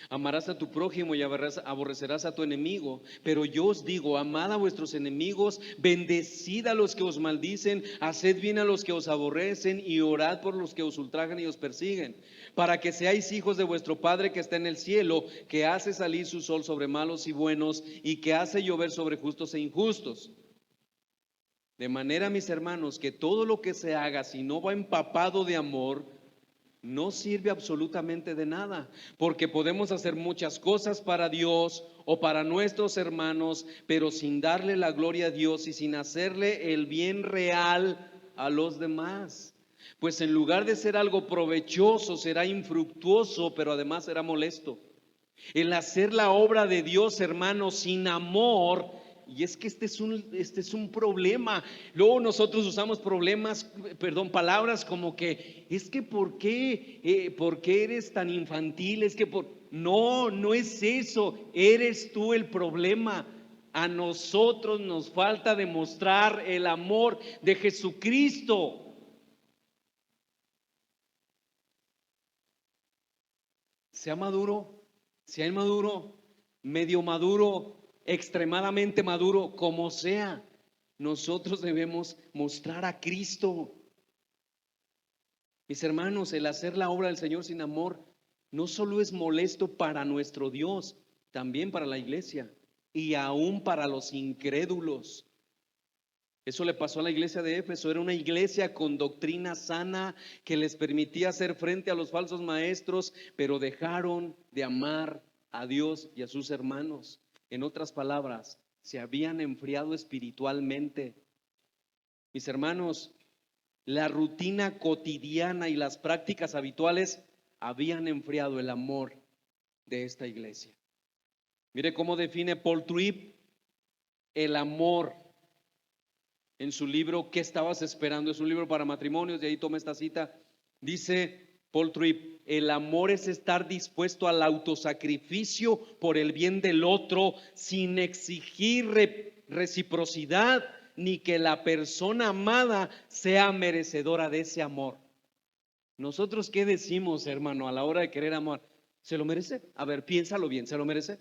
amarás a tu prójimo y aborrecerás a tu enemigo. Pero yo os digo, amad a vuestros enemigos, bendecid a los que os maldicen, haced bien a los que os aborrecen y orad por los que os ultrajan y os persiguen, para que seáis hijos de vuestro Padre que está en el cielo, que hace salir su sol sobre malos y buenos y que hace llover sobre justos e injustos. De manera, mis hermanos, que todo lo que se haga, si no va empapado de amor, no sirve absolutamente de nada, porque podemos hacer muchas cosas para Dios o para nuestros hermanos, pero sin darle la gloria a Dios y sin hacerle el bien real a los demás. Pues en lugar de ser algo provechoso, será infructuoso, pero además será molesto. El hacer la obra de Dios, hermanos, sin amor. Y es que este es un problema. Luego nosotros usamos palabras como que es que ¿por qué eres tan infantil? No es eso. Eres tú el problema. A nosotros nos falta demostrar el amor de Jesucristo. Sea maduro, sea inmaduro, medio maduro, extremadamente maduro, como sea, nosotros debemos mostrar a Cristo. Mis hermanos, el hacer la obra del Señor sin amor no solo es molesto para nuestro Dios, también para la iglesia y aún para los incrédulos. Eso le pasó a la iglesia de Éfeso. Era una iglesia con doctrina sana que les permitía hacer frente a los falsos maestros, pero dejaron de amar a Dios y a sus hermanos. En otras palabras, se habían enfriado espiritualmente. Mis hermanos, la rutina cotidiana y las prácticas habituales habían enfriado el amor de esta iglesia. Mire cómo define Paul Tripp el amor en su libro ¿Qué estabas esperando? Es un libro para matrimonios, de ahí toma esta cita. Dice Paul Tripp: el amor es estar dispuesto al autosacrificio por el bien del otro sin exigir reciprocidad ni que la persona amada sea merecedora de ese amor. ¿Nosotros qué decimos, hermano, a la hora de querer amar? ¿Se lo merece? A ver, piénsalo bien, ¿se lo merece?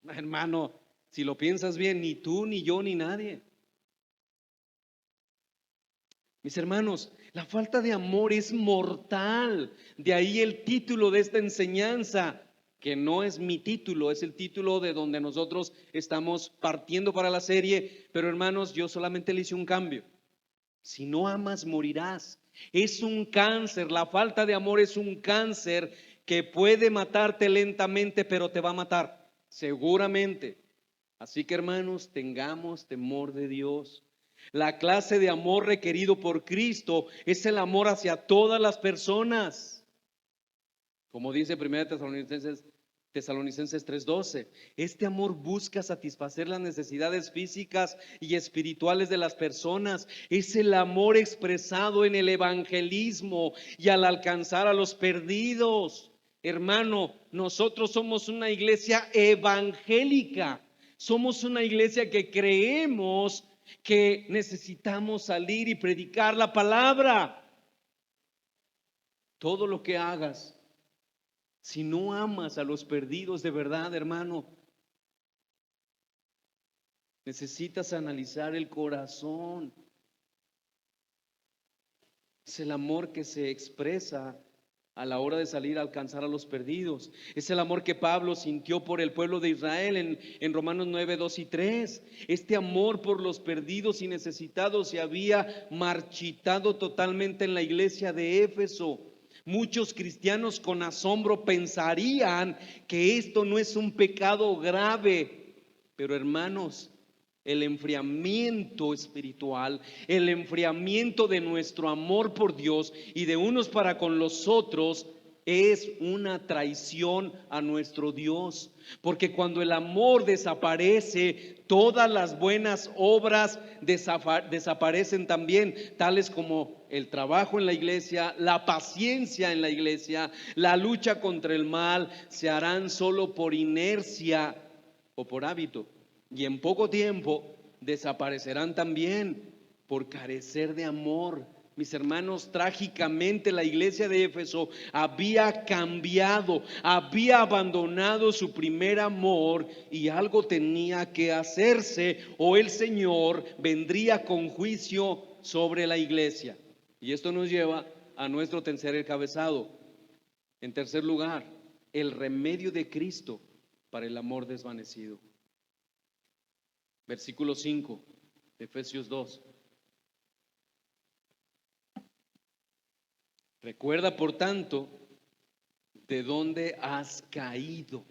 Hermano, si lo piensas bien, ni tú, ni yo, ni nadie. Mis hermanos, la falta de amor es mortal. De ahí el título de esta enseñanza, que no es mi título, es el título de donde nosotros estamos partiendo para la serie. Pero hermanos, yo solamente le hice un cambio. Si no amas, morirás. Es un cáncer, la falta de amor es un cáncer que puede matarte lentamente, pero te va a matar, seguramente. Así que hermanos, tengamos temor de Dios. La clase de amor requerido por Cristo es el amor hacia todas las personas. Como dice 1 Tesalonicenses 3:12, este amor busca satisfacer las necesidades físicas y espirituales de las personas. Es el amor expresado en el evangelismo y al alcanzar a los perdidos. Hermano, nosotros somos una iglesia evangélica. Somos una iglesia que creemos que necesitamos salir y predicar la palabra. Todo lo que hagas, si no amas a los perdidos de verdad, hermano, necesitas analizar el corazón. Es el amor que se expresa a la hora de salir a alcanzar a los perdidos. Es el amor que Pablo sintió por el pueblo de Israel en Romanos 9:2 y 3. Este amor por los perdidos y necesitados se había marchitado totalmente en la iglesia de Éfeso. Muchos cristianos con asombro pensarían que esto no es un pecado grave, pero hermanos, el enfriamiento espiritual, el enfriamiento de nuestro amor por Dios y de unos para con los otros es una traición a nuestro Dios. Porque cuando el amor desaparece, todas las buenas obras desaparecen también, tales como el trabajo en la iglesia, la paciencia en la iglesia, la lucha contra el mal, se harán solo por inercia o por hábito. Y en poco tiempo desaparecerán también por carecer de amor. Mis hermanos, trágicamente la iglesia de Éfeso había cambiado, había abandonado su primer amor y algo tenía que hacerse o el Señor vendría con juicio sobre la iglesia. Y esto nos lleva a nuestro tercer encabezado. En tercer lugar, el remedio de Cristo para el amor desvanecido. Versículo 5 de Efesios 2. Recuerda, por tanto, de dónde has caído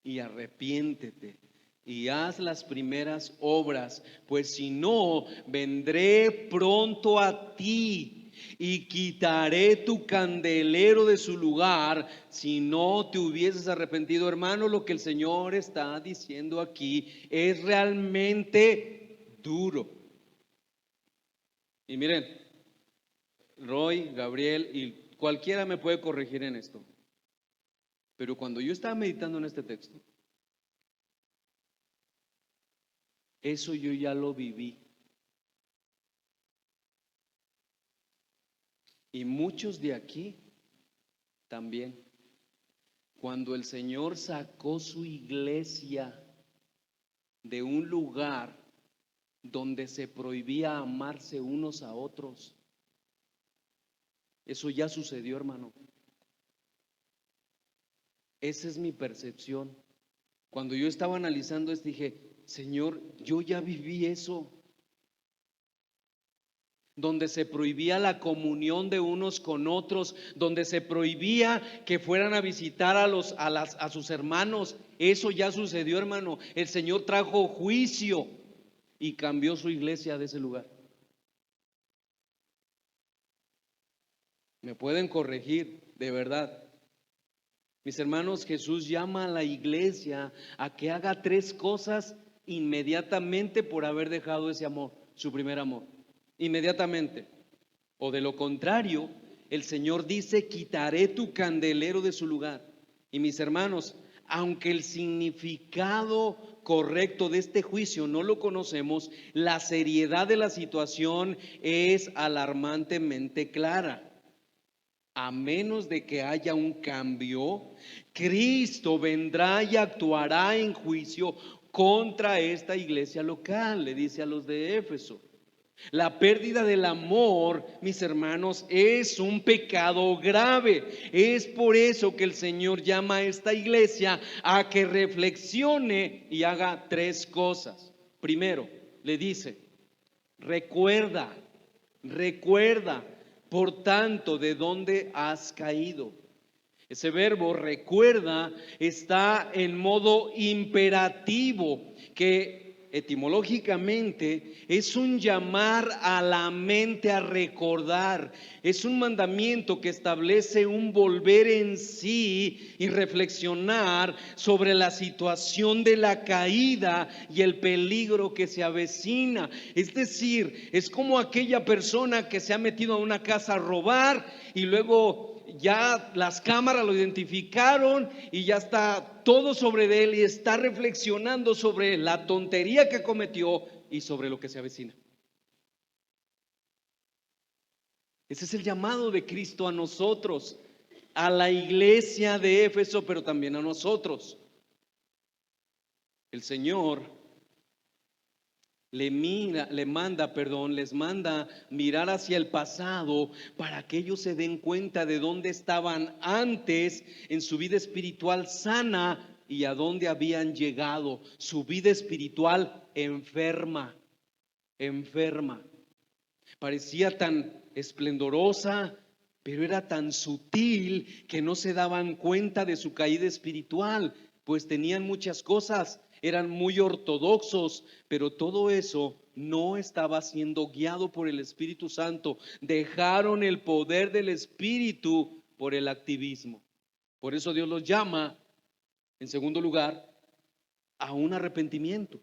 y arrepiéntete y haz las primeras obras, pues si no, vendré pronto a ti y quitaré tu candelero de su lugar si no te hubieses arrepentido. Hermano, lo que el Señor está diciendo aquí es realmente duro. Y miren, Roy, Gabriel y cualquiera me puede corregir en esto, pero cuando yo estaba meditando en este texto, eso yo ya lo viví. Y muchos de aquí también. Cuando el Señor sacó su iglesia de un lugar donde se prohibía amarse unos a otros, eso ya sucedió, hermano. Esa es mi percepción. Cuando yo estaba analizando esto, dije, Señor, yo ya viví eso. Donde se prohibía la comunión de unos con otros, donde se prohibía que fueran a visitar a sus hermanos. Eso ya sucedió, hermano. El Señor trajo juicio y cambió su iglesia de ese lugar. Me pueden corregir, de verdad. Mis hermanos, Jesús llama a la iglesia a que haga 3 cosas inmediatamente por haber dejado ese amor, su primer amor. Inmediatamente. O de lo contrario, el Señor dice, quitaré tu candelero de su lugar. Y mis hermanos, aunque el significado correcto de este juicio no lo conocemos, la seriedad de la situación es alarmantemente clara. A menos de que haya un cambio, Cristo vendrá y actuará en juicio contra esta iglesia local, le dice a los de Éfeso. La pérdida del amor, mis hermanos, es un pecado grave. Es por eso que el Señor llama a esta iglesia a que reflexione y haga 3 cosas. Primero, le dice, recuerda, por tanto, de dónde has caído. Ese verbo recuerda está en modo imperativo, que etimológicamente es un llamar a la mente a recordar. Es un mandamiento que establece un volver en sí y reflexionar sobre la situación de la caída y el peligro que se avecina. Es decir, es como aquella persona que se ha metido a una casa a robar y luego ya las cámaras lo identificaron y ya está todo sobre él y está reflexionando sobre la tontería que cometió y sobre lo que se avecina. Ese es el llamado de Cristo a nosotros, a la iglesia de Éfeso, pero también a nosotros. El Señor les manda mirar hacia el pasado para que ellos se den cuenta de dónde estaban antes en su vida espiritual sana y a dónde habían llegado. Su vida espiritual enferma. Parecía tan esplendorosa, pero era tan sutil que no se daban cuenta de su caída espiritual, pues tenían muchas cosas, eran muy ortodoxos, pero todo eso no estaba siendo guiado por el Espíritu Santo. Dejaron el poder del Espíritu por el activismo. Por eso Dios los llama, en segundo lugar, a un arrepentimiento.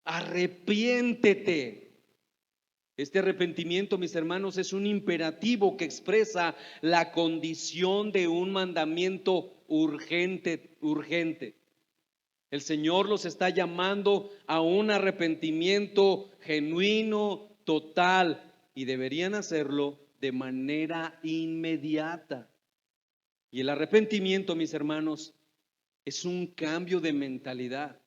Arrepiéntete. Este arrepentimiento, mis hermanos, es un imperativo que expresa la condición de un mandamiento urgente. El Señor los está llamando a un arrepentimiento genuino, total, y deberían hacerlo de manera inmediata. Y el arrepentimiento, mis hermanos, es un cambio de mentalidad.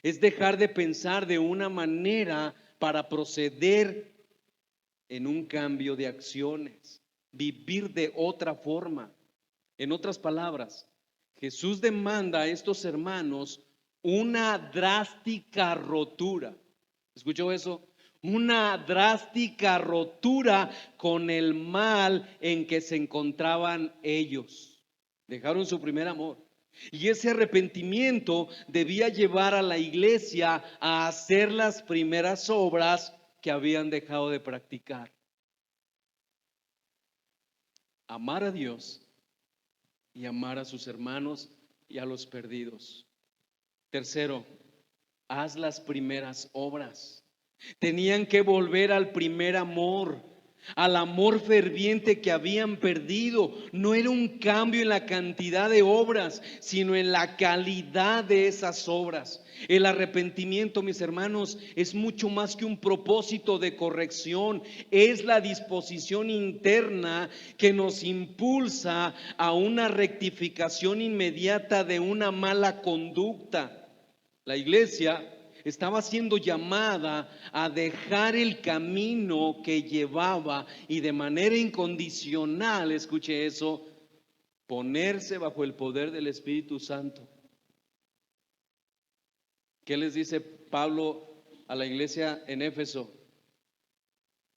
Es dejar de pensar de una manera para proceder en un cambio de acciones, vivir de otra forma. En otras palabras, Jesús demanda a estos hermanos una drástica rotura. ¿Escuchó eso? una drástica rotura con el mal en que se encontraban ellos. Dejaron su primer amor. Y ese arrepentimiento debía llevar a la iglesia a hacer las primeras obras que habían dejado de practicar. Amar a Dios y amar a sus hermanos y a los perdidos. Tercero, haz las primeras obras. Tenían que volver al primer amor, al amor ferviente que habían perdido. No era un cambio en la cantidad de obras, sino en la calidad de esas obras. El arrepentimiento, mis hermanos, es mucho más que un propósito de corrección. Es la disposición interna que nos impulsa a una rectificación inmediata de una mala conducta. La iglesia estaba siendo llamada a dejar el camino que llevaba y de manera incondicional, escuche eso, ponerse bajo el poder del Espíritu Santo. ¿Qué les dice Pablo a la iglesia en Éfeso?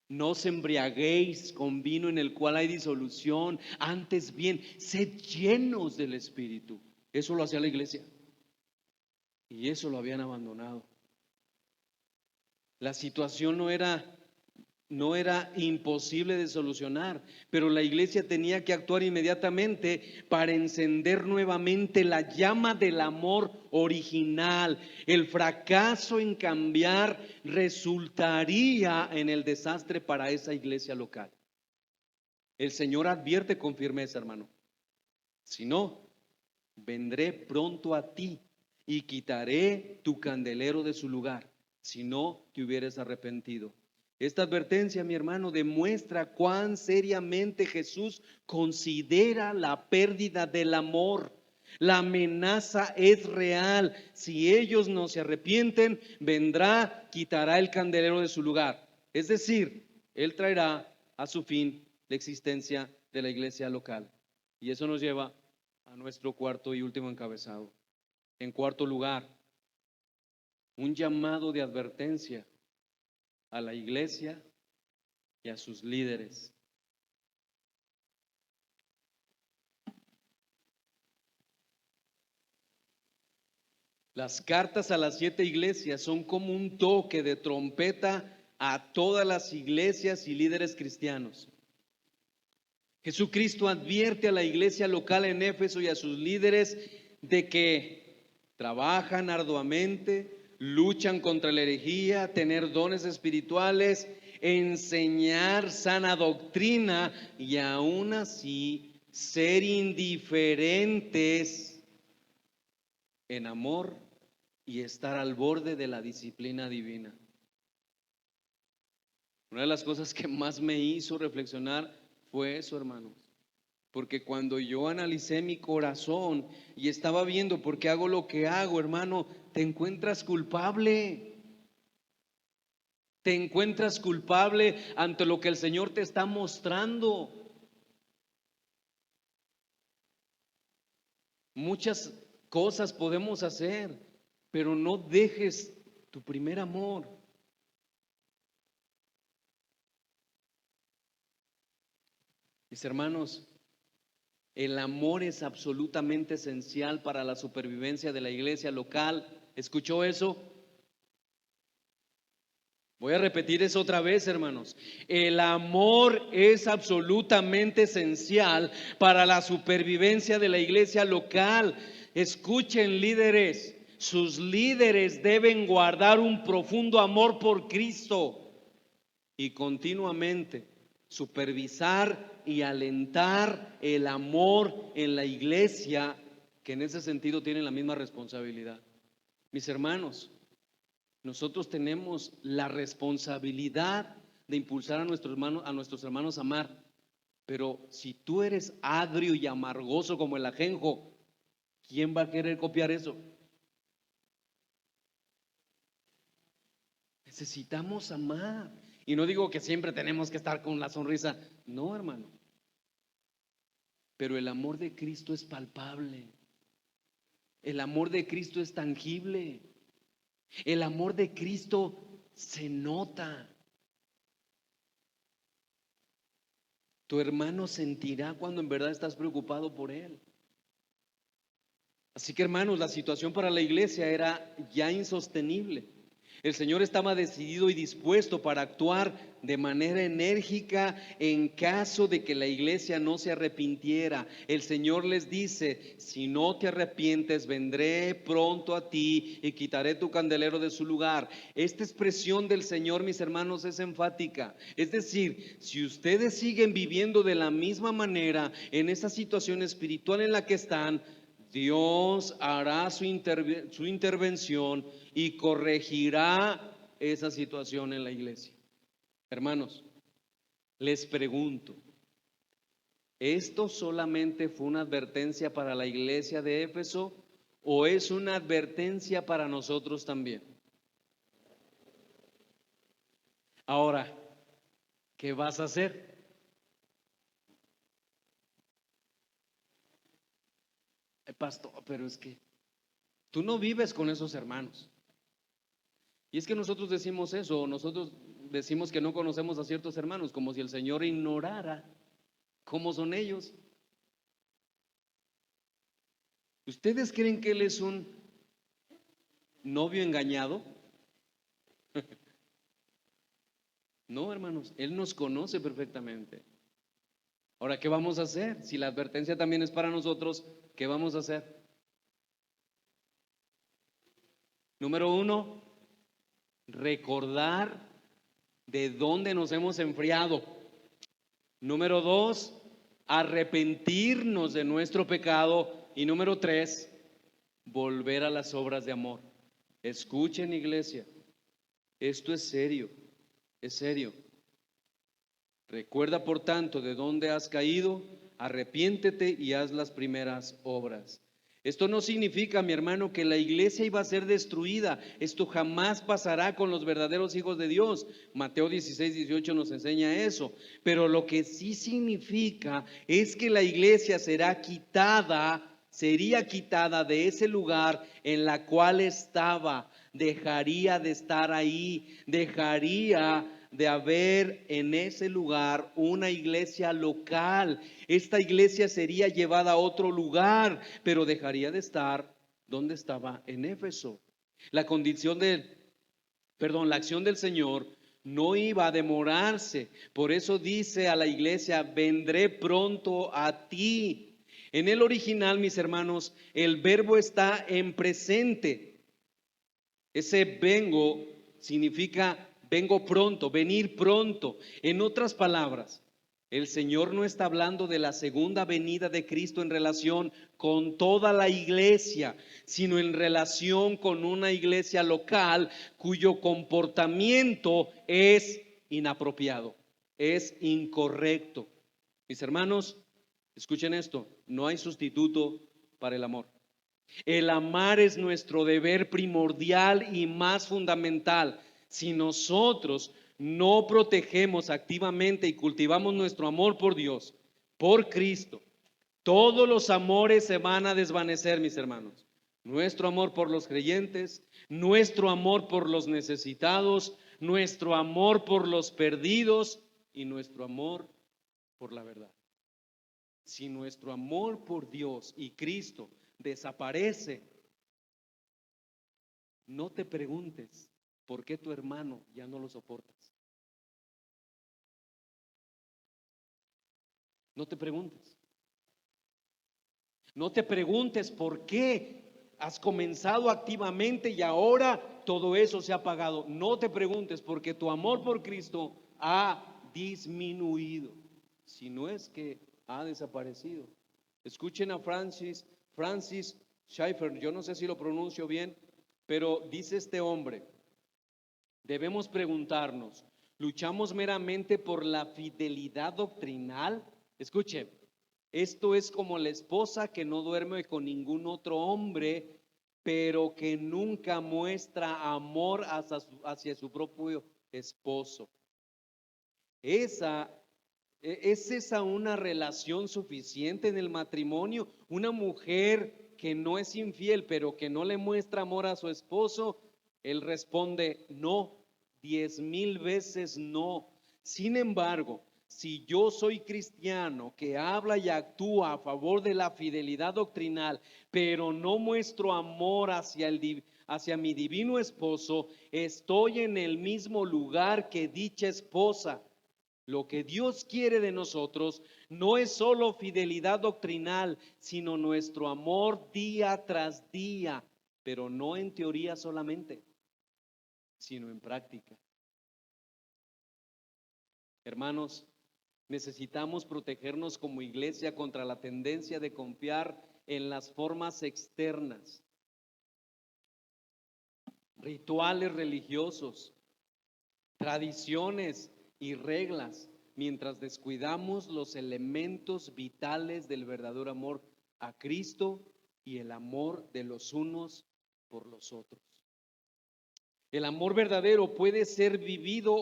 No os embriaguéis con vino en el cual hay disolución, antes bien, sed llenos del Espíritu. Eso lo hacía la iglesia. Y eso lo habían abandonado. La situación no era imposible de solucionar, pero la iglesia tenía que actuar inmediatamente para encender nuevamente la llama del amor original. El fracaso en cambiar resultaría en el desastre para esa iglesia local. El Señor advierte con firmeza, hermano. Si no, vendré pronto a ti y quitaré tu candelero de su lugar, si no te hubieres arrepentido. Esta advertencia, mi hermano, demuestra cuán seriamente Jesús considera la pérdida del amor. La amenaza es real. Si ellos no se arrepienten, vendrá, quitará el candelero de su lugar. Es decir, Él traerá a su fin la existencia de la iglesia local. Y eso nos lleva a nuestro cuarto y último encabezado. En cuarto lugar, un llamado de advertencia a la iglesia y a sus líderes. Las cartas a las 7 iglesias son como un toque de trompeta a todas las iglesias y líderes cristianos. Jesucristo advierte a la iglesia local en Éfeso y a sus líderes de que trabajan arduamente, luchan contra la herejía, tener dones espirituales, enseñar sana doctrina y aún así ser indiferentes en amor y estar al borde de la disciplina divina. Una de las cosas que más me hizo reflexionar fue eso, hermanos. Porque cuando yo analicé mi corazón y estaba viendo por qué hago lo que hago, hermano, te encuentras culpable. Te encuentras culpable ante lo que el Señor te está mostrando. Muchas cosas podemos hacer, pero no dejes tu primer amor. Mis hermanos, el amor es absolutamente esencial para la supervivencia de la iglesia local. ¿Escuchó eso? Voy a repetir eso otra vez, hermanos. El amor es absolutamente esencial para la supervivencia de la iglesia local. Escuchen, líderes, sus líderes deben guardar un profundo amor por Cristo y continuamente supervisar y alentar el amor en la iglesia, que en ese sentido tienen la misma responsabilidad. Mis hermanos, nosotros tenemos la responsabilidad de impulsar a nuestros hermanos a amar. Pero si tú eres agrio y amargoso como el ajenjo, ¿quién va a querer copiar eso? Necesitamos amar. Y no digo que siempre tenemos que estar con la sonrisa. No, hermano. Pero el amor de Cristo es palpable. El amor de Cristo es tangible. El amor de Cristo se nota. Tu hermano sentirá cuando en verdad estás preocupado por él. Así que, hermanos, la situación para la iglesia era ya insostenible. El Señor estaba decidido y dispuesto para actuar de manera enérgica en caso de que la iglesia no se arrepintiera. El Señor les dice: si no te arrepientes, vendré pronto a ti y quitaré tu candelero de su lugar. Esta expresión del Señor, mis hermanos, es enfática. Es decir, si ustedes siguen viviendo de la misma manera en esa situación espiritual en la que están, Dios hará su intervención y corregirá esa situación en la iglesia. Hermanos, les pregunto, ¿esto solamente fue una advertencia para la iglesia de Éfeso o es una advertencia para nosotros también? Ahora, ¿qué vas a hacer? Pastor, pero es que tú no vives con esos hermanos. Y es que nosotros decimos eso, nosotros decimos que no conocemos a ciertos hermanos, como si el Señor ignorara cómo son ellos. ¿Ustedes creen que Él es un novio engañado? No, hermanos, Él nos conoce perfectamente. Ahora, ¿qué vamos a hacer? Si la advertencia también es para nosotros, ¿qué vamos a hacer? Número uno, recordar de dónde nos hemos enfriado. Número dos, arrepentirnos de nuestro pecado. Y número tres, volver a las obras de amor. Escuchen, iglesia, esto es serio, es serio. Recuerda, por tanto, de dónde has caído, arrepiéntete y haz las primeras obras. Esto no significa, mi hermano, que la iglesia iba a ser destruida. Esto jamás pasará con los verdaderos hijos de Dios. Mateo 16:18 nos enseña eso. Pero lo que sí significa es que la iglesia sería quitada de ese lugar en la cual estaba. Dejaría de estar ahí, dejaría de haber en ese lugar una iglesia local. Esta iglesia sería llevada a otro lugar, pero dejaría de estar donde estaba, en Éfeso. La acción del Señor no iba a demorarse. Por eso dice a la iglesia: vendré pronto a ti. En el original, mis hermanos, el verbo está en presente. Ese vengo significa vengo pronto, venir pronto. En otras palabras, el Señor no está hablando de la segunda venida de Cristo en relación con toda la iglesia, sino en relación con una iglesia local cuyo comportamiento es inapropiado, es incorrecto. Mis hermanos, escuchen esto: no hay sustituto para el amor. El amar es nuestro deber primordial y más fundamental. Si nosotros no protegemos activamente y cultivamos nuestro amor por Dios, por Cristo, todos los amores se van a desvanecer, mis hermanos. Nuestro amor por los creyentes, nuestro amor por los necesitados, nuestro amor por los perdidos y nuestro amor por la verdad. Si nuestro amor por Dios y Cristo desaparece, no te preguntes por qué tu hermano ya no lo soportas. No te preguntes. No te preguntes por qué has comenzado activamente y ahora todo eso se ha apagado. No te preguntes porque tu amor por Cristo ha disminuido, si no es que ha desaparecido. Escuchen a Francis Schaeffer, yo no sé si lo pronuncio bien, pero dice este hombre: debemos preguntarnos, ¿luchamos meramente por la fidelidad doctrinal? Escuche, esto es como la esposa que no duerme con ningún otro hombre, pero que nunca muestra amor hacia su propio esposo. ¿Es esa una relación suficiente en el matrimonio? Una mujer que no es infiel, pero que no le muestra amor a su esposo. Él responde: no, 10,000 veces no. Sin embargo, si yo soy cristiano que habla y actúa a favor de la fidelidad doctrinal, pero no muestro amor hacia mi divino esposo, estoy en el mismo lugar que dicha esposa. Lo que Dios quiere de nosotros no es solo fidelidad doctrinal, sino nuestro amor día tras día, pero no en teoría solamente, sino en práctica. Hermanos, necesitamos protegernos como iglesia contra la tendencia de confiar en las formas externas, rituales religiosos, tradiciones y reglas, mientras descuidamos los elementos vitales del verdadero amor a Cristo y el amor de los unos por los otros. El amor verdadero puede ser revivido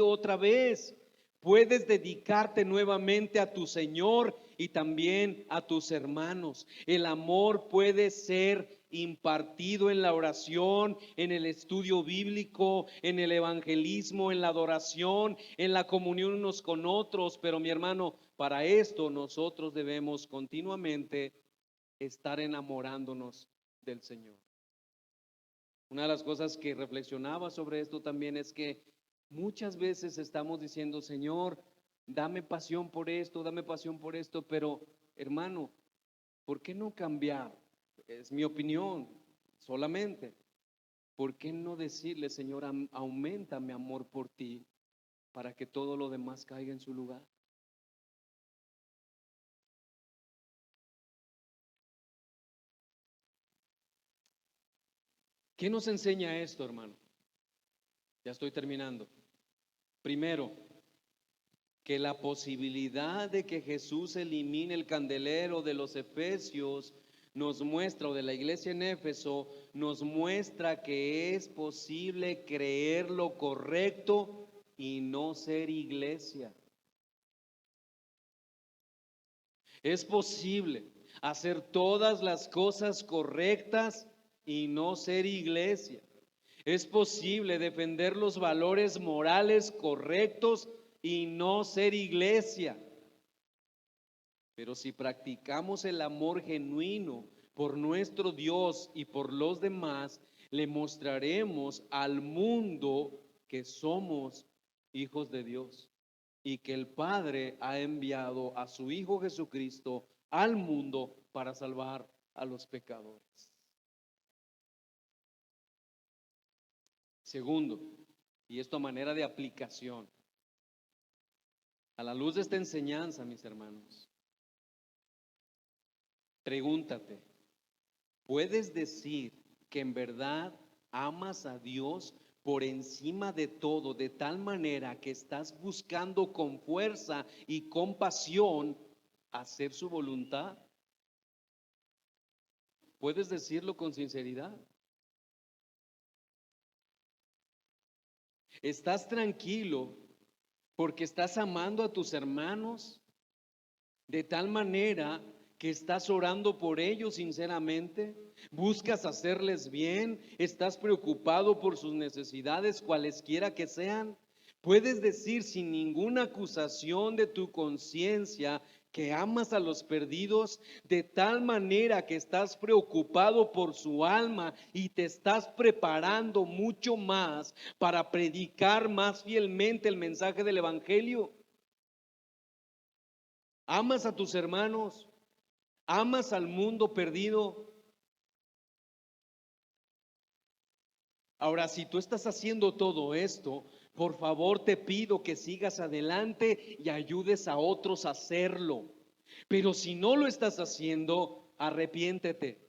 otra vez. Puedes dedicarte nuevamente a tu Señor y también a tus hermanos. El amor puede ser impartido en la oración, en el estudio bíblico, en el evangelismo, en la adoración, en la comunión unos con otros. Pero mi hermano, para esto nosotros debemos continuamente estar enamorándonos del Señor. Una de las cosas que reflexionaba sobre esto también es que muchas veces estamos diciendo, Señor, dame pasión por esto, pero hermano, ¿por qué no cambiar? Es mi opinión solamente. ¿Por qué no decirle, Señor, aumenta mi amor por ti para que todo lo demás caiga en su lugar? ¿Qué nos enseña esto, hermano? Ya estoy terminando. Primero, que la posibilidad de que Jesús elimine el candelero de los Efesios nos muestra, o de la iglesia en Éfeso, nos muestra que es posible creer lo correcto y no ser iglesia. Es posible hacer todas las cosas correctas y no ser iglesia. Es posible defender los valores morales correctos y no ser iglesia. Pero si practicamos el amor genuino por nuestro Dios y por los demás, le mostraremos al mundo que somos hijos de Dios y que el Padre ha enviado a su Hijo Jesucristo al mundo para salvar a los pecadores. Segundo, y esto a manera de aplicación, a la luz de esta enseñanza, mis hermanos, pregúntate, ¿puedes decir que en verdad amas a Dios por encima de todo, de tal manera que estás buscando con fuerza y con pasión hacer su voluntad? ¿Puedes decirlo con sinceridad? ¿Estás tranquilo porque estás amando a tus hermanos de tal manera que estás orando por ellos sinceramente? ¿Buscas hacerles bien? ¿Estás preocupado por sus necesidades, cualesquiera que sean? Puedes decir sin ninguna acusación de tu conciencia que amas a los perdidos de tal manera que estás preocupado por su alma y te estás preparando mucho más para predicar más fielmente el mensaje del Evangelio. ¿Amas a tus hermanos? ¿Amas al mundo perdido? Ahora, si tú estás haciendo todo esto, por favor te pido que sigas adelante y ayudes a otros a hacerlo. Pero si no lo estás haciendo, arrepiéntete.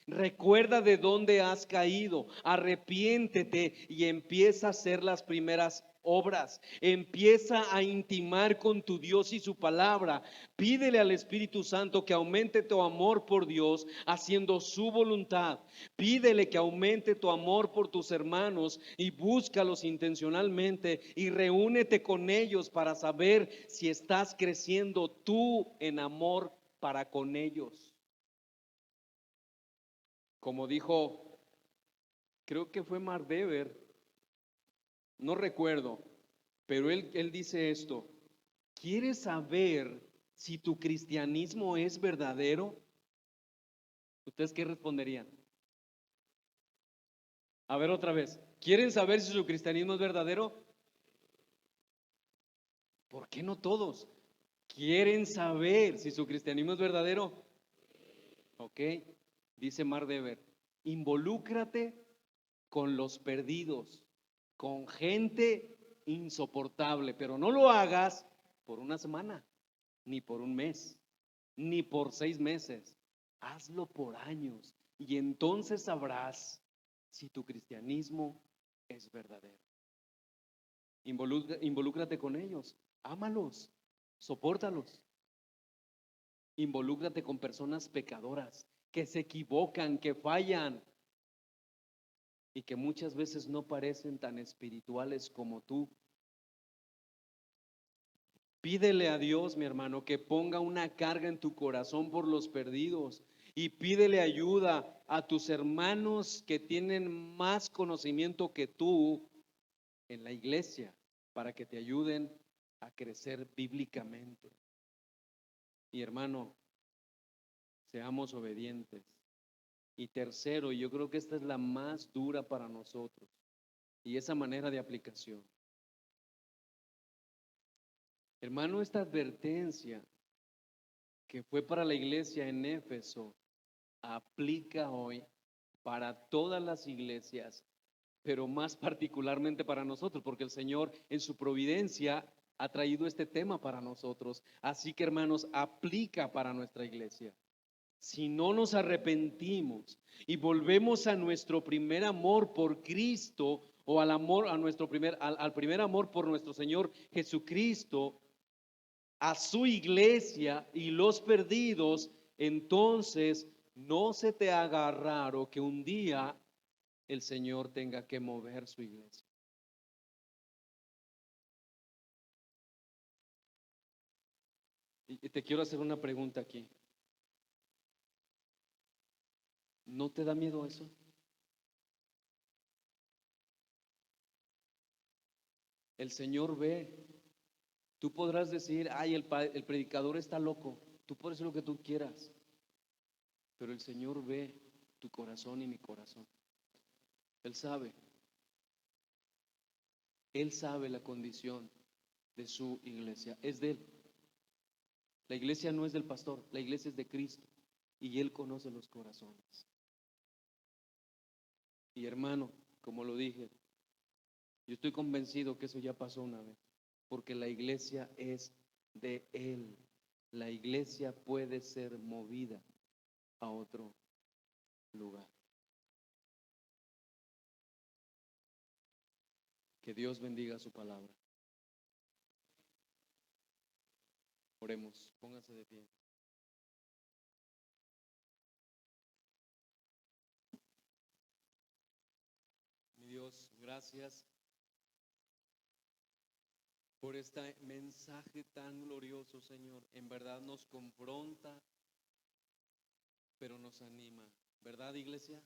Recuerda de dónde has caído, arrepiéntete y empieza a hacer las primeras obras. Empieza a intimar con tu Dios y su palabra. Pídele al Espíritu Santo que aumente tu amor por Dios haciendo su voluntad. Pídele que aumente tu amor por tus hermanos y búscalos intencionalmente y reúnete con ellos para saber si estás creciendo tú en amor para con ellos. Como dijo, creo que fue Mark Dever, no recuerdo, Pero él dice esto: ¿quieres saber si tu cristianismo es verdadero? ¿Ustedes qué responderían? A ver otra vez. ¿Quieren saber si su cristianismo es verdadero? ¿Por qué no todos? ¿Quieren saber si su cristianismo es verdadero? Ok, dice Mark Dever, involúcrate con los perdidos, con gente insoportable, pero no lo hagas por una semana, ni por un mes, ni por 6 meses. Hazlo por años y entonces sabrás si tu cristianismo es verdadero. Involúcrate con ellos, ámalos, sopórtalos. Involúcrate con personas pecadoras que se equivocan, que fallan y que muchas veces no parecen tan espirituales como tú. Pídele a Dios, mi hermano, que ponga una carga en tu corazón por los perdidos y pídele ayuda a tus hermanos que tienen más conocimiento que tú en la iglesia para que te ayuden a crecer bíblicamente. Y hermano, seamos obedientes. Y tercero, y yo creo que esta es la más dura para nosotros, y esa manera de aplicación. Hermano, esta advertencia que fue para la iglesia en Éfeso aplica hoy para todas las iglesias, pero más particularmente para nosotros, porque el Señor en su providencia ha traído este tema para nosotros. Así que, hermanos, aplica para nuestra iglesia. Si no nos arrepentimos y volvemos a nuestro primer amor por Cristo, o al amor a nuestro al primer amor por nuestro Señor Jesucristo, a su iglesia y los perdidos, entonces no se te haga raro que un día el Señor tenga que mover su iglesia. Y te quiero hacer una pregunta aquí. ¿No te da miedo eso? El Señor ve. Tú podrás decir, ay, el predicador está loco. Tú puedes decir lo que tú quieras. Pero el Señor ve tu corazón y mi corazón. Él sabe. Él sabe la condición de su iglesia. Es de Él. La iglesia no es del pastor, la iglesia es de Cristo. Y Él conoce los corazones. Y hermano, como lo dije, yo estoy convencido que eso ya pasó una vez. Porque la iglesia es de Él. La iglesia puede ser movida a otro lugar. Que Dios bendiga su palabra. Oremos, póngase de pie. Mi Dios, gracias por este mensaje tan glorioso, Señor. En verdad nos confronta, pero nos anima. ¿Verdad, iglesia?